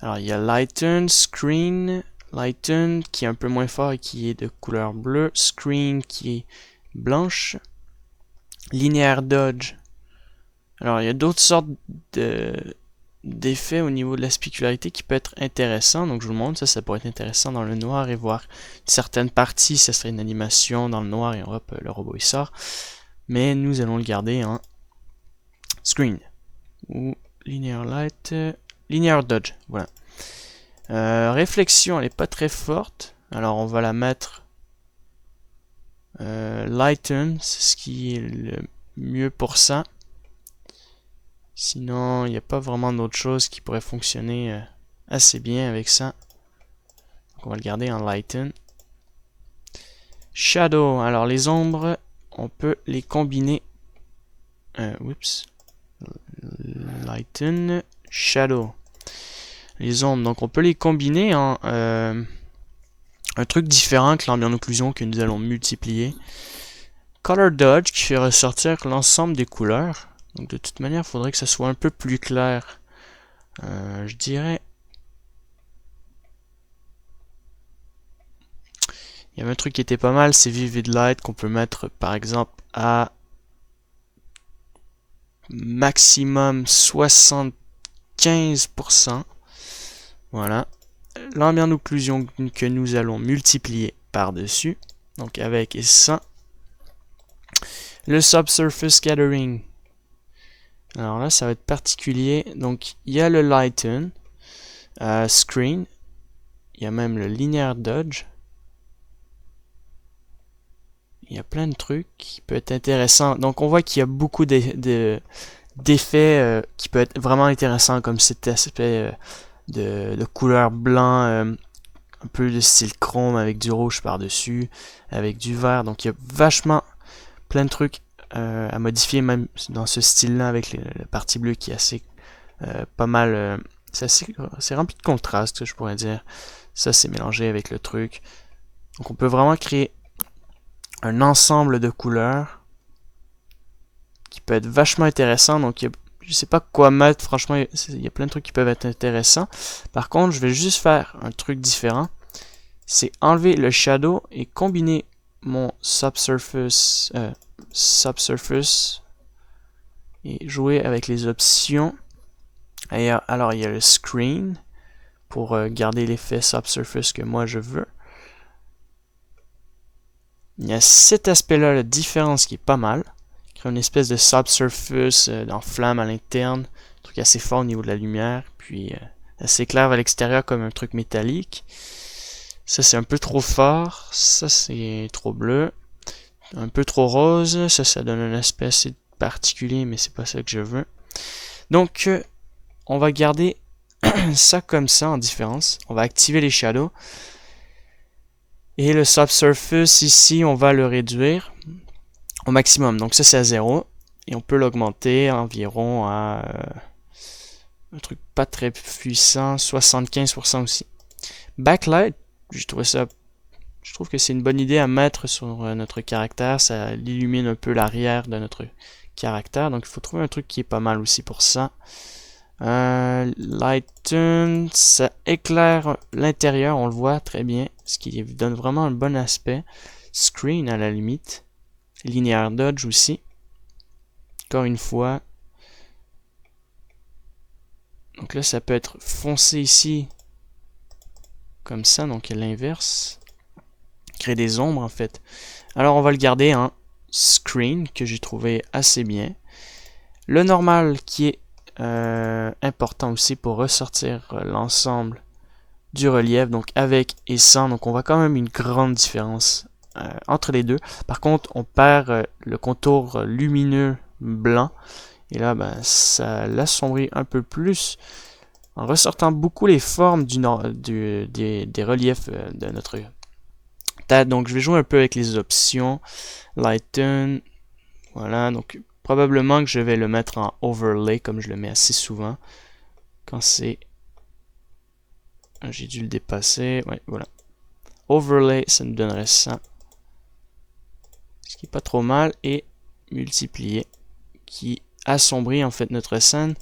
Alors il y a lighten, screen, lighten qui est un peu moins fort et qui est de couleur bleue, screen qui est blanche, linéaire dodge. Alors il y a d'autres sortes d'effets au niveau de la spécularité qui peut être intéressant. Donc je vous le montre, ça pourrait être intéressant dans le noir et voir certaines parties, ça serait une animation dans le noir et hop, le robot il sort. Mais nous allons le garder en screen ou linear light, linear dodge, voilà. Réflexion, elle est pas très forte, alors on va la mettre lighten, c'est ce qui est le mieux pour ça. Sinon, il n'y a pas vraiment d'autre chose qui pourrait fonctionner assez bien avec ça. Donc on va le garder en lighten. Shadow, alors les ombres, on peut les combiner. Lighten, shadow. Les ombres, donc on peut les combiner en un truc différent que l'ambient occlusion que nous allons multiplier. Color dodge qui fait ressortir l'ensemble des couleurs. Donc de toute manière, il faudrait que ça soit un peu plus clair. Je dirais... Il y avait un truc qui était pas mal, c'est Vivid Light qu'on peut mettre par exemple à maximum 75%. Voilà. L'ambient occlusion que nous allons multiplier par-dessus. Donc avec et sans. Le subsurface scattering. Alors là, ça va être particulier. Donc, il y a le lighten, screen, il y a même le linear dodge. Il y a plein de trucs qui peuvent être intéressants. Donc, on voit qu'il y a beaucoup d'effets qui peuvent être vraiment intéressants, comme cet aspect de couleur blanc, un peu de style chrome avec du rouge par-dessus, avec du vert. Donc, il y a vachement plein de trucs à modifier même dans ce style-là avec la partie bleue qui est assez pas mal, c'est rempli de contraste, je pourrais dire. Ça c'est mélangé avec le truc. Donc on peut vraiment créer un ensemble de couleurs qui peut être vachement intéressant. Donc je sais pas quoi mettre, franchement il y a plein de trucs qui peuvent être intéressants. Par contre je vais juste faire un truc différent. c'est enlever le shadow et combiner mon subsurface et jouer avec les options. Et alors il y a le screen pour garder l'effet subsurface que moi je veux. Il y a cet aspect-là, la différence qui est pas mal. Créer une espèce de subsurface en flamme à l'interne, un truc assez fort au niveau de la lumière, puis assez clair à l'extérieur comme un truc métallique. Ça c'est un peu trop fort, ça c'est trop bleu, un peu trop rose, ça donne un aspect assez particulier, mais c'est pas ça que je veux. Donc on va garder ça comme ça en différence. On va activer les shadows. Et le subsurface ici, on va le réduire au maximum. Donc ça c'est à 0. Et on peut l'augmenter environ à un truc pas très puissant, 75% aussi. Backlight, je trouve que c'est une bonne idée à mettre sur notre caractère. Ça illumine un peu l'arrière de notre caractère. Donc il faut trouver un truc qui est pas mal aussi pour ça. Lighten, ça éclaire l'intérieur, on le voit très bien, ce qui donne vraiment un bon aspect. Screen à la limite. Linear dodge aussi. Encore une fois. Donc là, ça peut être foncé ici, comme ça, donc l'inverse. Créer des ombres en fait. Alors on va le garder en screen, que j'ai trouvé assez bien. Le normal qui est important aussi pour ressortir l'ensemble du relief, donc avec et sans. Donc on voit quand même une grande différence entre les deux. Par contre, on perd le contour lumineux blanc. Et là, ben, ça l'assombrit un peu plus en ressortant beaucoup les formes des reliefs de notre tête. Donc je vais jouer un peu avec les options. Lighten. Voilà, donc probablement que je vais le mettre en overlay comme je le mets assez souvent. Quand c'est... J'ai dû le dépasser. Ouais, voilà. Overlay, ça nous donnerait ça. Ce qui est pas trop mal. Et multiplier, qui assombrit en fait notre scène.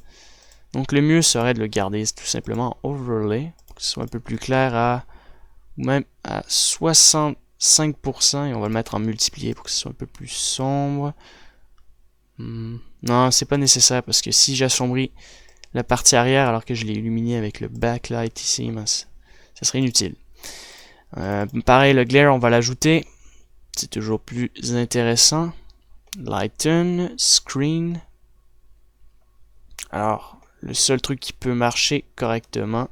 Donc le mieux serait de le garder tout simplement en overlay, pour que ce soit un peu plus clair ou même à 65%. Et on va le mettre en multiplié pour que ce soit un peu plus sombre. Non, c'est pas nécessaire parce que si j'assombris la partie arrière alors que je l'ai illuminé avec le backlight ici, ben, ça serait inutile. Pareil, le glare, on va l'ajouter. C'est toujours plus intéressant. Lighten, screen. Alors, le seul truc qui peut marcher correctement,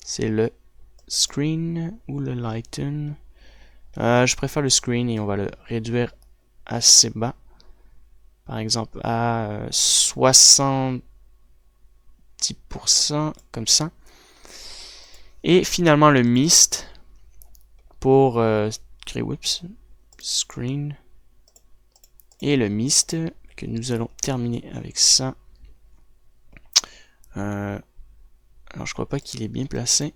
c'est le screen ou le lighten. Je préfère le screen et on va le réduire assez bas. Par exemple à 70%, comme ça. Et finalement le mist pour créer screen. Et le mist que nous allons terminer avec ça. Alors je crois pas qu'il est bien placé.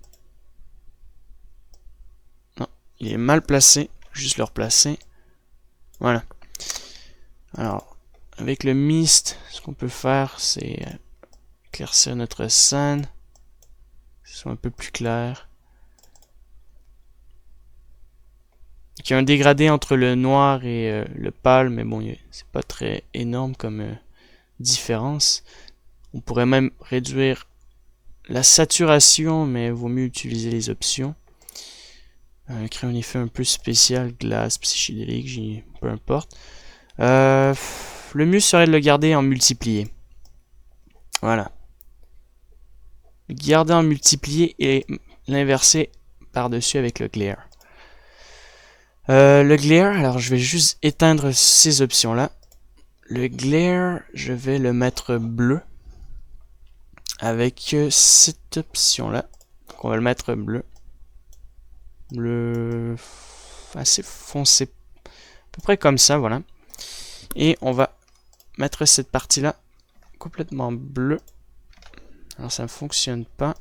Non, il est mal placé. Juste le replacer. Voilà. Alors, avec le mist, ce qu'on peut faire, c'est éclaircir notre scène. Que ce soit un peu plus clair. Il y a un dégradé entre le noir et le pâle, mais bon, c'est pas très énorme comme différence. On pourrait même réduire la saturation, mais il vaut mieux utiliser les options. Créer un effet un peu spécial, glace, psychédélique, peu importe. Le mieux serait de le garder en multiplié. Voilà. Le garder en multiplié et l'inverser par-dessus avec le glare. Le glare, alors je vais juste éteindre ces options-là. Le glare, je vais le mettre bleu. Avec cette option-là. Donc on va le mettre bleu. Bleu assez foncé. À peu près comme ça, voilà. Et on va mettre cette partie-là complètement bleue. Alors ça ne fonctionne pas.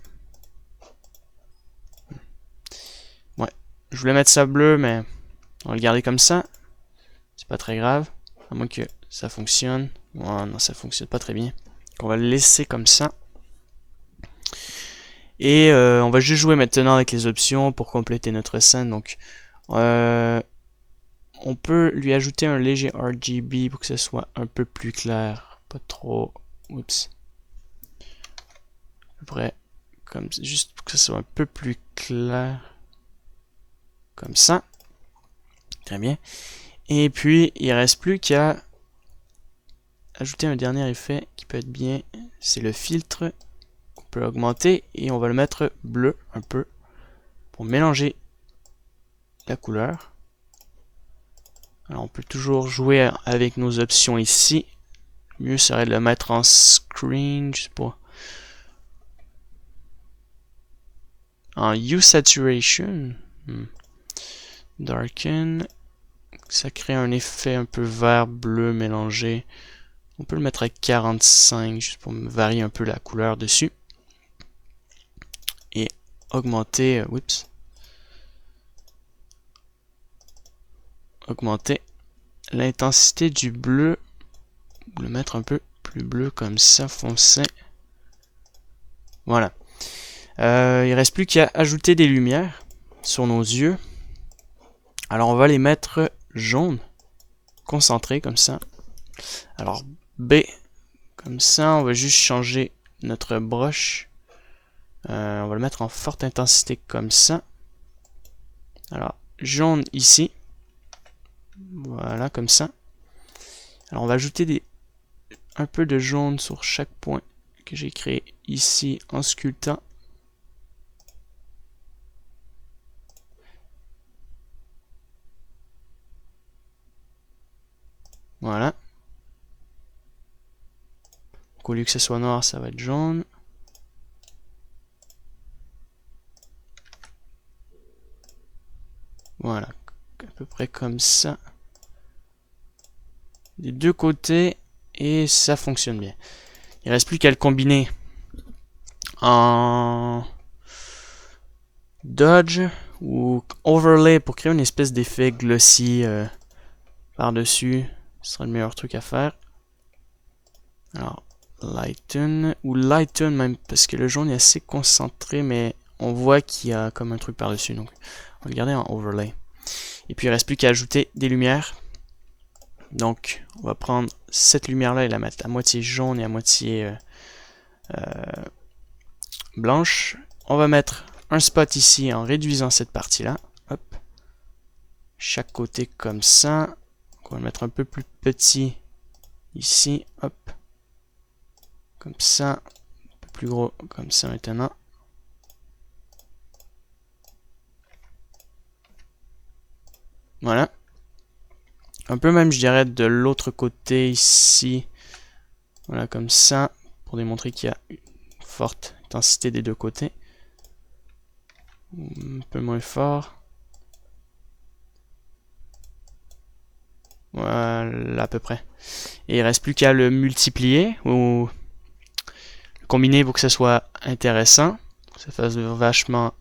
Ouais, je voulais mettre ça bleu, mais on va le garder comme ça. C'est pas très grave. À moins que ça fonctionne. Oh, non, ça fonctionne pas très bien. Donc on va le laisser comme ça. Et on va juste jouer maintenant avec les options pour compléter notre scène. Donc, on peut lui ajouter un léger RGB pour que ce soit un peu plus clair. Pas trop. Oups. À peu près comme juste pour que ce soit un peu plus clair. Comme ça. Très bien. Et puis, il reste plus qu'à ajouter un dernier effet qui peut être bien. C'est le filtre qu'on peut augmenter et on va le mettre bleu un peu pour mélanger la couleur. Alors, on peut toujours jouer avec nos options ici. Le mieux serait de le mettre en screen, je sais pas. En Hue Saturation. Darken. Ça crée un effet un peu vert-bleu mélangé. On peut le mettre à 45 juste pour varier un peu la couleur dessus. Et augmenter, augmenter l'intensité du bleu. Le mettre un peu plus bleu comme ça, foncé. Voilà. Il reste plus qu'à ajouter des lumières sur nos yeux. Alors on va les mettre jaunes, concentrés comme ça. Alors B, comme ça, on va juste changer notre brush. On va le mettre en forte intensité comme ça. Alors jaune ici. Voilà, comme ça. Alors on va ajouter un peu de jaune sur chaque point que j'ai créé ici en sculptant. Voilà. Donc, au lieu que ce soit noir, ça va être jaune. Voilà. À peu près comme ça. Des deux côtés. Et ça fonctionne bien. Il reste plus qu'à le combiner en dodge ou overlay pour créer une espèce d'effet glossy par-dessus. Ce sera le meilleur truc à faire. Alors, lighten, ou lighten même, parce que le jaune est assez concentré, mais on voit qu'il y a comme un truc par-dessus. Donc, on va le garder en overlay. Et puis, il ne reste plus qu'à ajouter des lumières. Donc, on va prendre cette lumière-là et la mettre à moitié jaune et à moitié blanche. On va mettre un spot ici en réduisant cette partie-là. Hop. Chaque côté comme ça. On va le mettre un peu plus petit ici. Hop. Comme ça. Un peu plus gros comme ça maintenant. Voilà. Un peu même, je dirais, de l'autre côté ici. Voilà, comme ça. Pour démontrer qu'il y a une forte intensité des deux côtés. Un peu moins fort. Voilà, à peu près. Et il reste plus qu'à le multiplier ou le combiner pour que ce soit intéressant. Que ça fasse vachement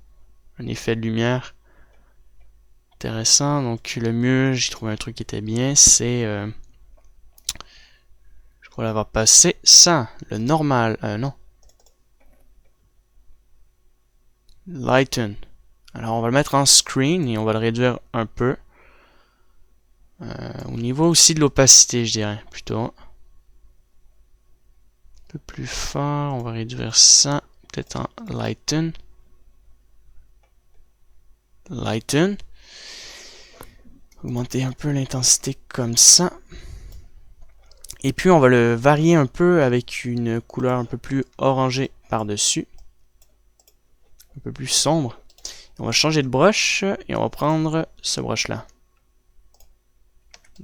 un effet de lumière intéressant. Donc le mieux, j'ai trouvé un truc qui était bien, c'est je crois l'avoir passé ça, le normal, non. Lighten. Alors on va le mettre en screen et on va le réduire un peu. Au niveau aussi de l'opacité, je dirais, plutôt. Un peu plus fort, on va réduire ça, peut-être en lighten. Lighten. Augmenter un peu l'intensité comme ça. Et puis on va le varier un peu avec une couleur un peu plus orangée par-dessus. Un peu plus sombre. On va changer de brush et on va prendre ce brush là.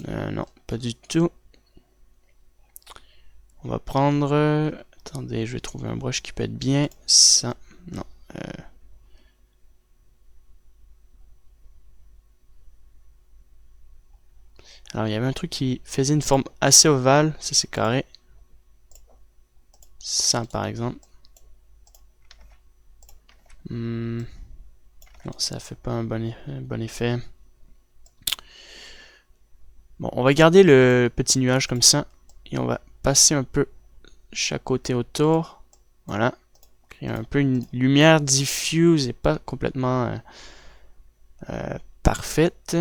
Non, pas du tout. On va prendre... Attendez, je vais trouver un brush qui peut être bien. Ça, non. Alors, il y avait un truc qui faisait une forme assez ovale. Ça, c'est carré. Ça, par exemple. Non, ça fait pas un bon effet. Bon, on va garder le petit nuage comme ça. Et on va passer un peu chaque côté autour. Voilà. créer un peu une lumière diffuse et pas complètement parfaite.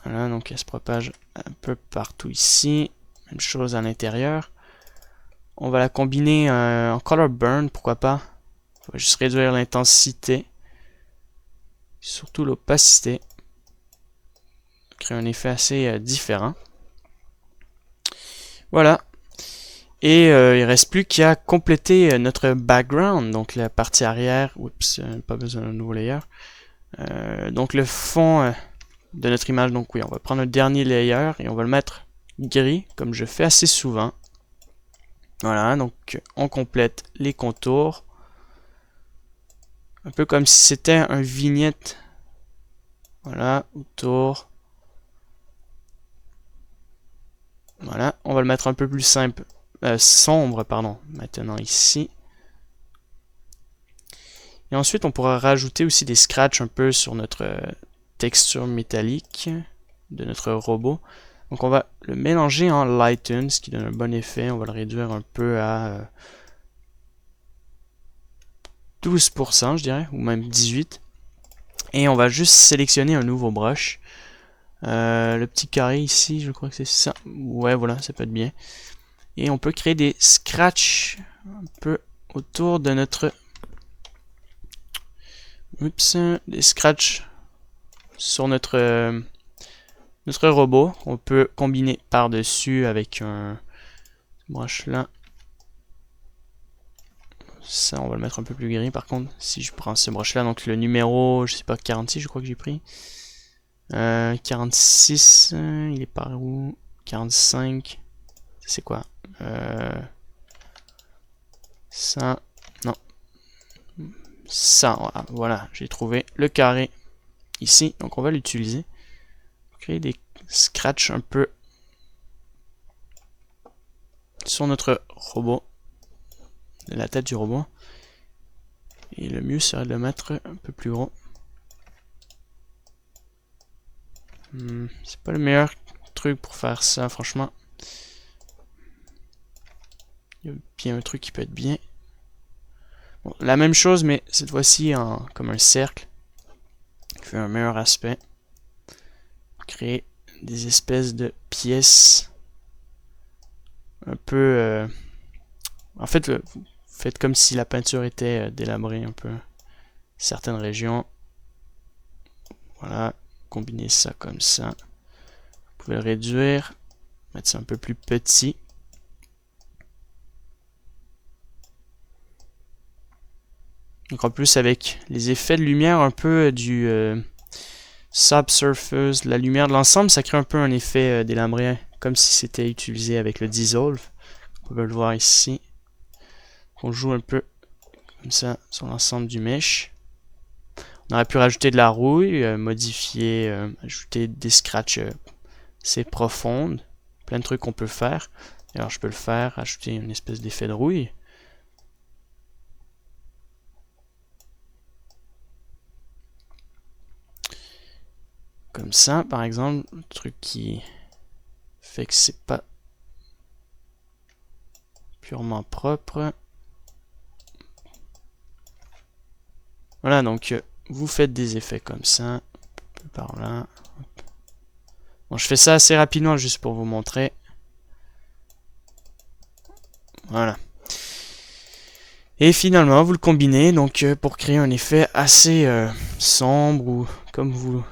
Voilà, donc elle se propage un peu partout ici. Même chose à l'intérieur. On va la combiner en color burn, pourquoi pas. On va juste réduire l'intensité. Surtout l'opacité. Créer un effet assez différent. Voilà. Et il reste plus qu'à compléter notre background, donc la partie arrière. Oups, pas besoin d'un nouveau layer. Donc le fond de notre image, donc oui, on va prendre un dernier layer et on va le mettre gris, comme je fais assez souvent. Voilà, donc on complète les contours. Un peu comme si c'était un vignette. Voilà, autour. Voilà, on va le mettre un peu plus simple. Sombre, pardon, maintenant ici. Et ensuite, on pourra rajouter aussi des scratchs un peu sur notre texture métallique de notre robot. Donc on va le mélanger en lighten, ce qui donne un bon effet. On va le réduire un peu à 12%, je dirais, ou même 18%. Et on va juste sélectionner un nouveau brush. Le petit carré ici, je crois que c'est ça. Ouais, voilà, ça peut être bien. Et on peut créer des scratchs un peu autour de notre... Oups, des scratchs sur notre robot. On peut combiner par-dessus avec un brush là. Ça, on va le mettre un peu plus gris par contre. Si je prends ce brush là, donc le numéro, je sais pas, 46, je crois que j'ai pris. 46, il est par où? 45, c'est quoi? Ça, non. Ça, voilà, j'ai trouvé le carré ici. Donc on va l'utiliser. Créer des scratchs un peu sur notre robot. La tête du robot. Et le mieux serait de le mettre un peu plus gros. C'est pas le meilleur truc pour faire ça, franchement. Il y a bien un truc qui peut être bien. Bon, la même chose, mais cette fois-ci comme un cercle. Qui fait un meilleur aspect. Créer des espèces de pièces. Un peu... en fait, vous faites comme si la peinture était délabrée un peu. Certaines régions. Voilà. Combiner ça comme ça. Vous pouvez le réduire. Mettre ça un peu plus petit. Donc en plus avec les effets de lumière un peu du subsurface, la lumière de l'ensemble, ça crée un peu un effet délabré, comme si c'était utilisé avec le dissolve. On peut le voir ici. On joue un peu comme ça sur l'ensemble du mesh. On aurait pu rajouter de la rouille, modifier, ajouter des scratchs assez profondes. Plein de trucs qu'on peut faire. Alors je peux le faire, ajouter une espèce d'effet de rouille. Comme ça, par exemple, un truc qui fait que c'est pas purement propre. Voilà, donc vous faites des effets comme ça, un peu par là. Bon, je fais ça assez rapidement juste pour vous montrer. Voilà. Et finalement, vous le combinez donc pour créer un effet assez sombre ou comme vous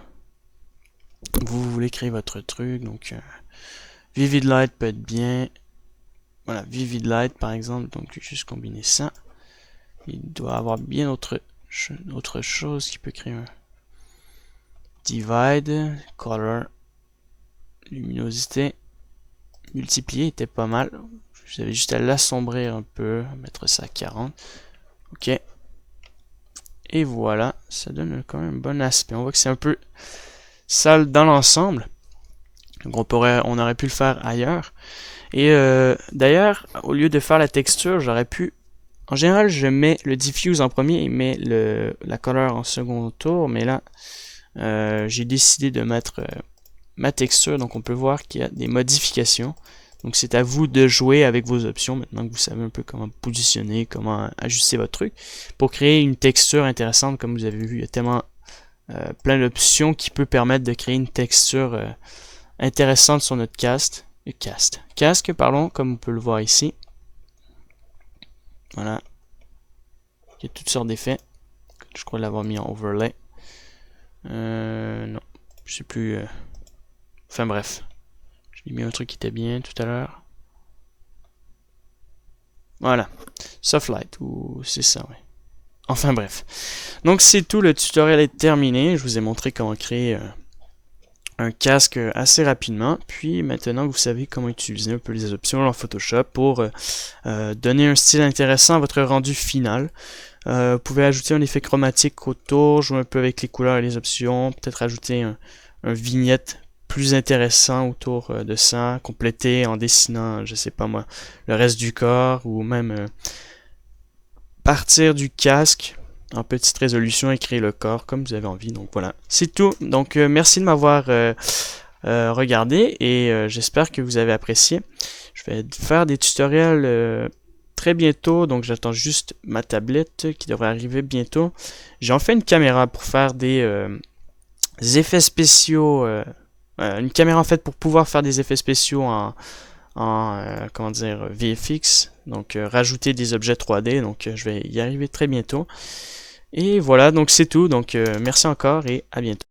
voulez créer votre truc. Donc Vivid Light peut être bien. Voilà, Vivid Light par exemple. Donc je vais juste combiner ça. Il doit avoir bien autre chose qui peut créer un divide, color, luminosité, multiplier était pas mal. Vous avez juste à l'assombrir un peu, mettre ça à 40. Ok. Et voilà, ça donne quand même un bon aspect. On voit que c'est un peu sale dans l'ensemble. Donc on aurait pu le faire ailleurs. Et d'ailleurs, au lieu de faire la texture, j'aurais pu... En général, je mets le diffuse en premier et mets la color en second tour. Mais là, j'ai décidé de mettre ma texture. Donc on peut voir qu'il y a des modifications. Donc c'est à vous de jouer avec vos options maintenant que vous savez un peu comment positionner, comment ajuster votre truc pour créer une texture intéressante. Comme vous avez vu, il y a tellement plein d'options qui peut permettre de créer une texture intéressante sur notre casque, pardon, comme on peut le voir ici. Voilà. Il y a toutes sortes d'effets. Je crois l'avoir mis en overlay. Non, je sais plus. Enfin bref. J'ai mis un truc qui était bien tout à l'heure. Voilà. Softlight, ou c'est ça, ouais. Enfin bref. Donc c'est tout, le tutoriel est terminé. Je vous ai montré comment créer un casque assez rapidement. Puis maintenant vous savez comment utiliser un peu les options en Photoshop pour donner un style intéressant à votre rendu final. Vous pouvez ajouter un effet chromatique autour, jouer un peu avec les couleurs et les options, peut-être ajouter un vignette plus intéressant autour de ça, compléter en dessinant, je sais pas moi, le reste du corps, ou même partir du casque en petite résolution et créer le corps comme vous avez envie. Donc voilà, c'est tout. Donc merci de m'avoir regardé et j'espère que vous avez apprécié. Je vais faire des tutoriels très bientôt, donc j'attends juste ma tablette qui devrait arriver bientôt. J'ai enfin une caméra pour faire des effets spéciaux, une caméra en fait pour pouvoir faire des effets spéciaux en comment dire, VFX, donc rajouter des objets 3D, donc je vais y arriver très bientôt. Et voilà, donc c'est tout, donc merci encore et à bientôt.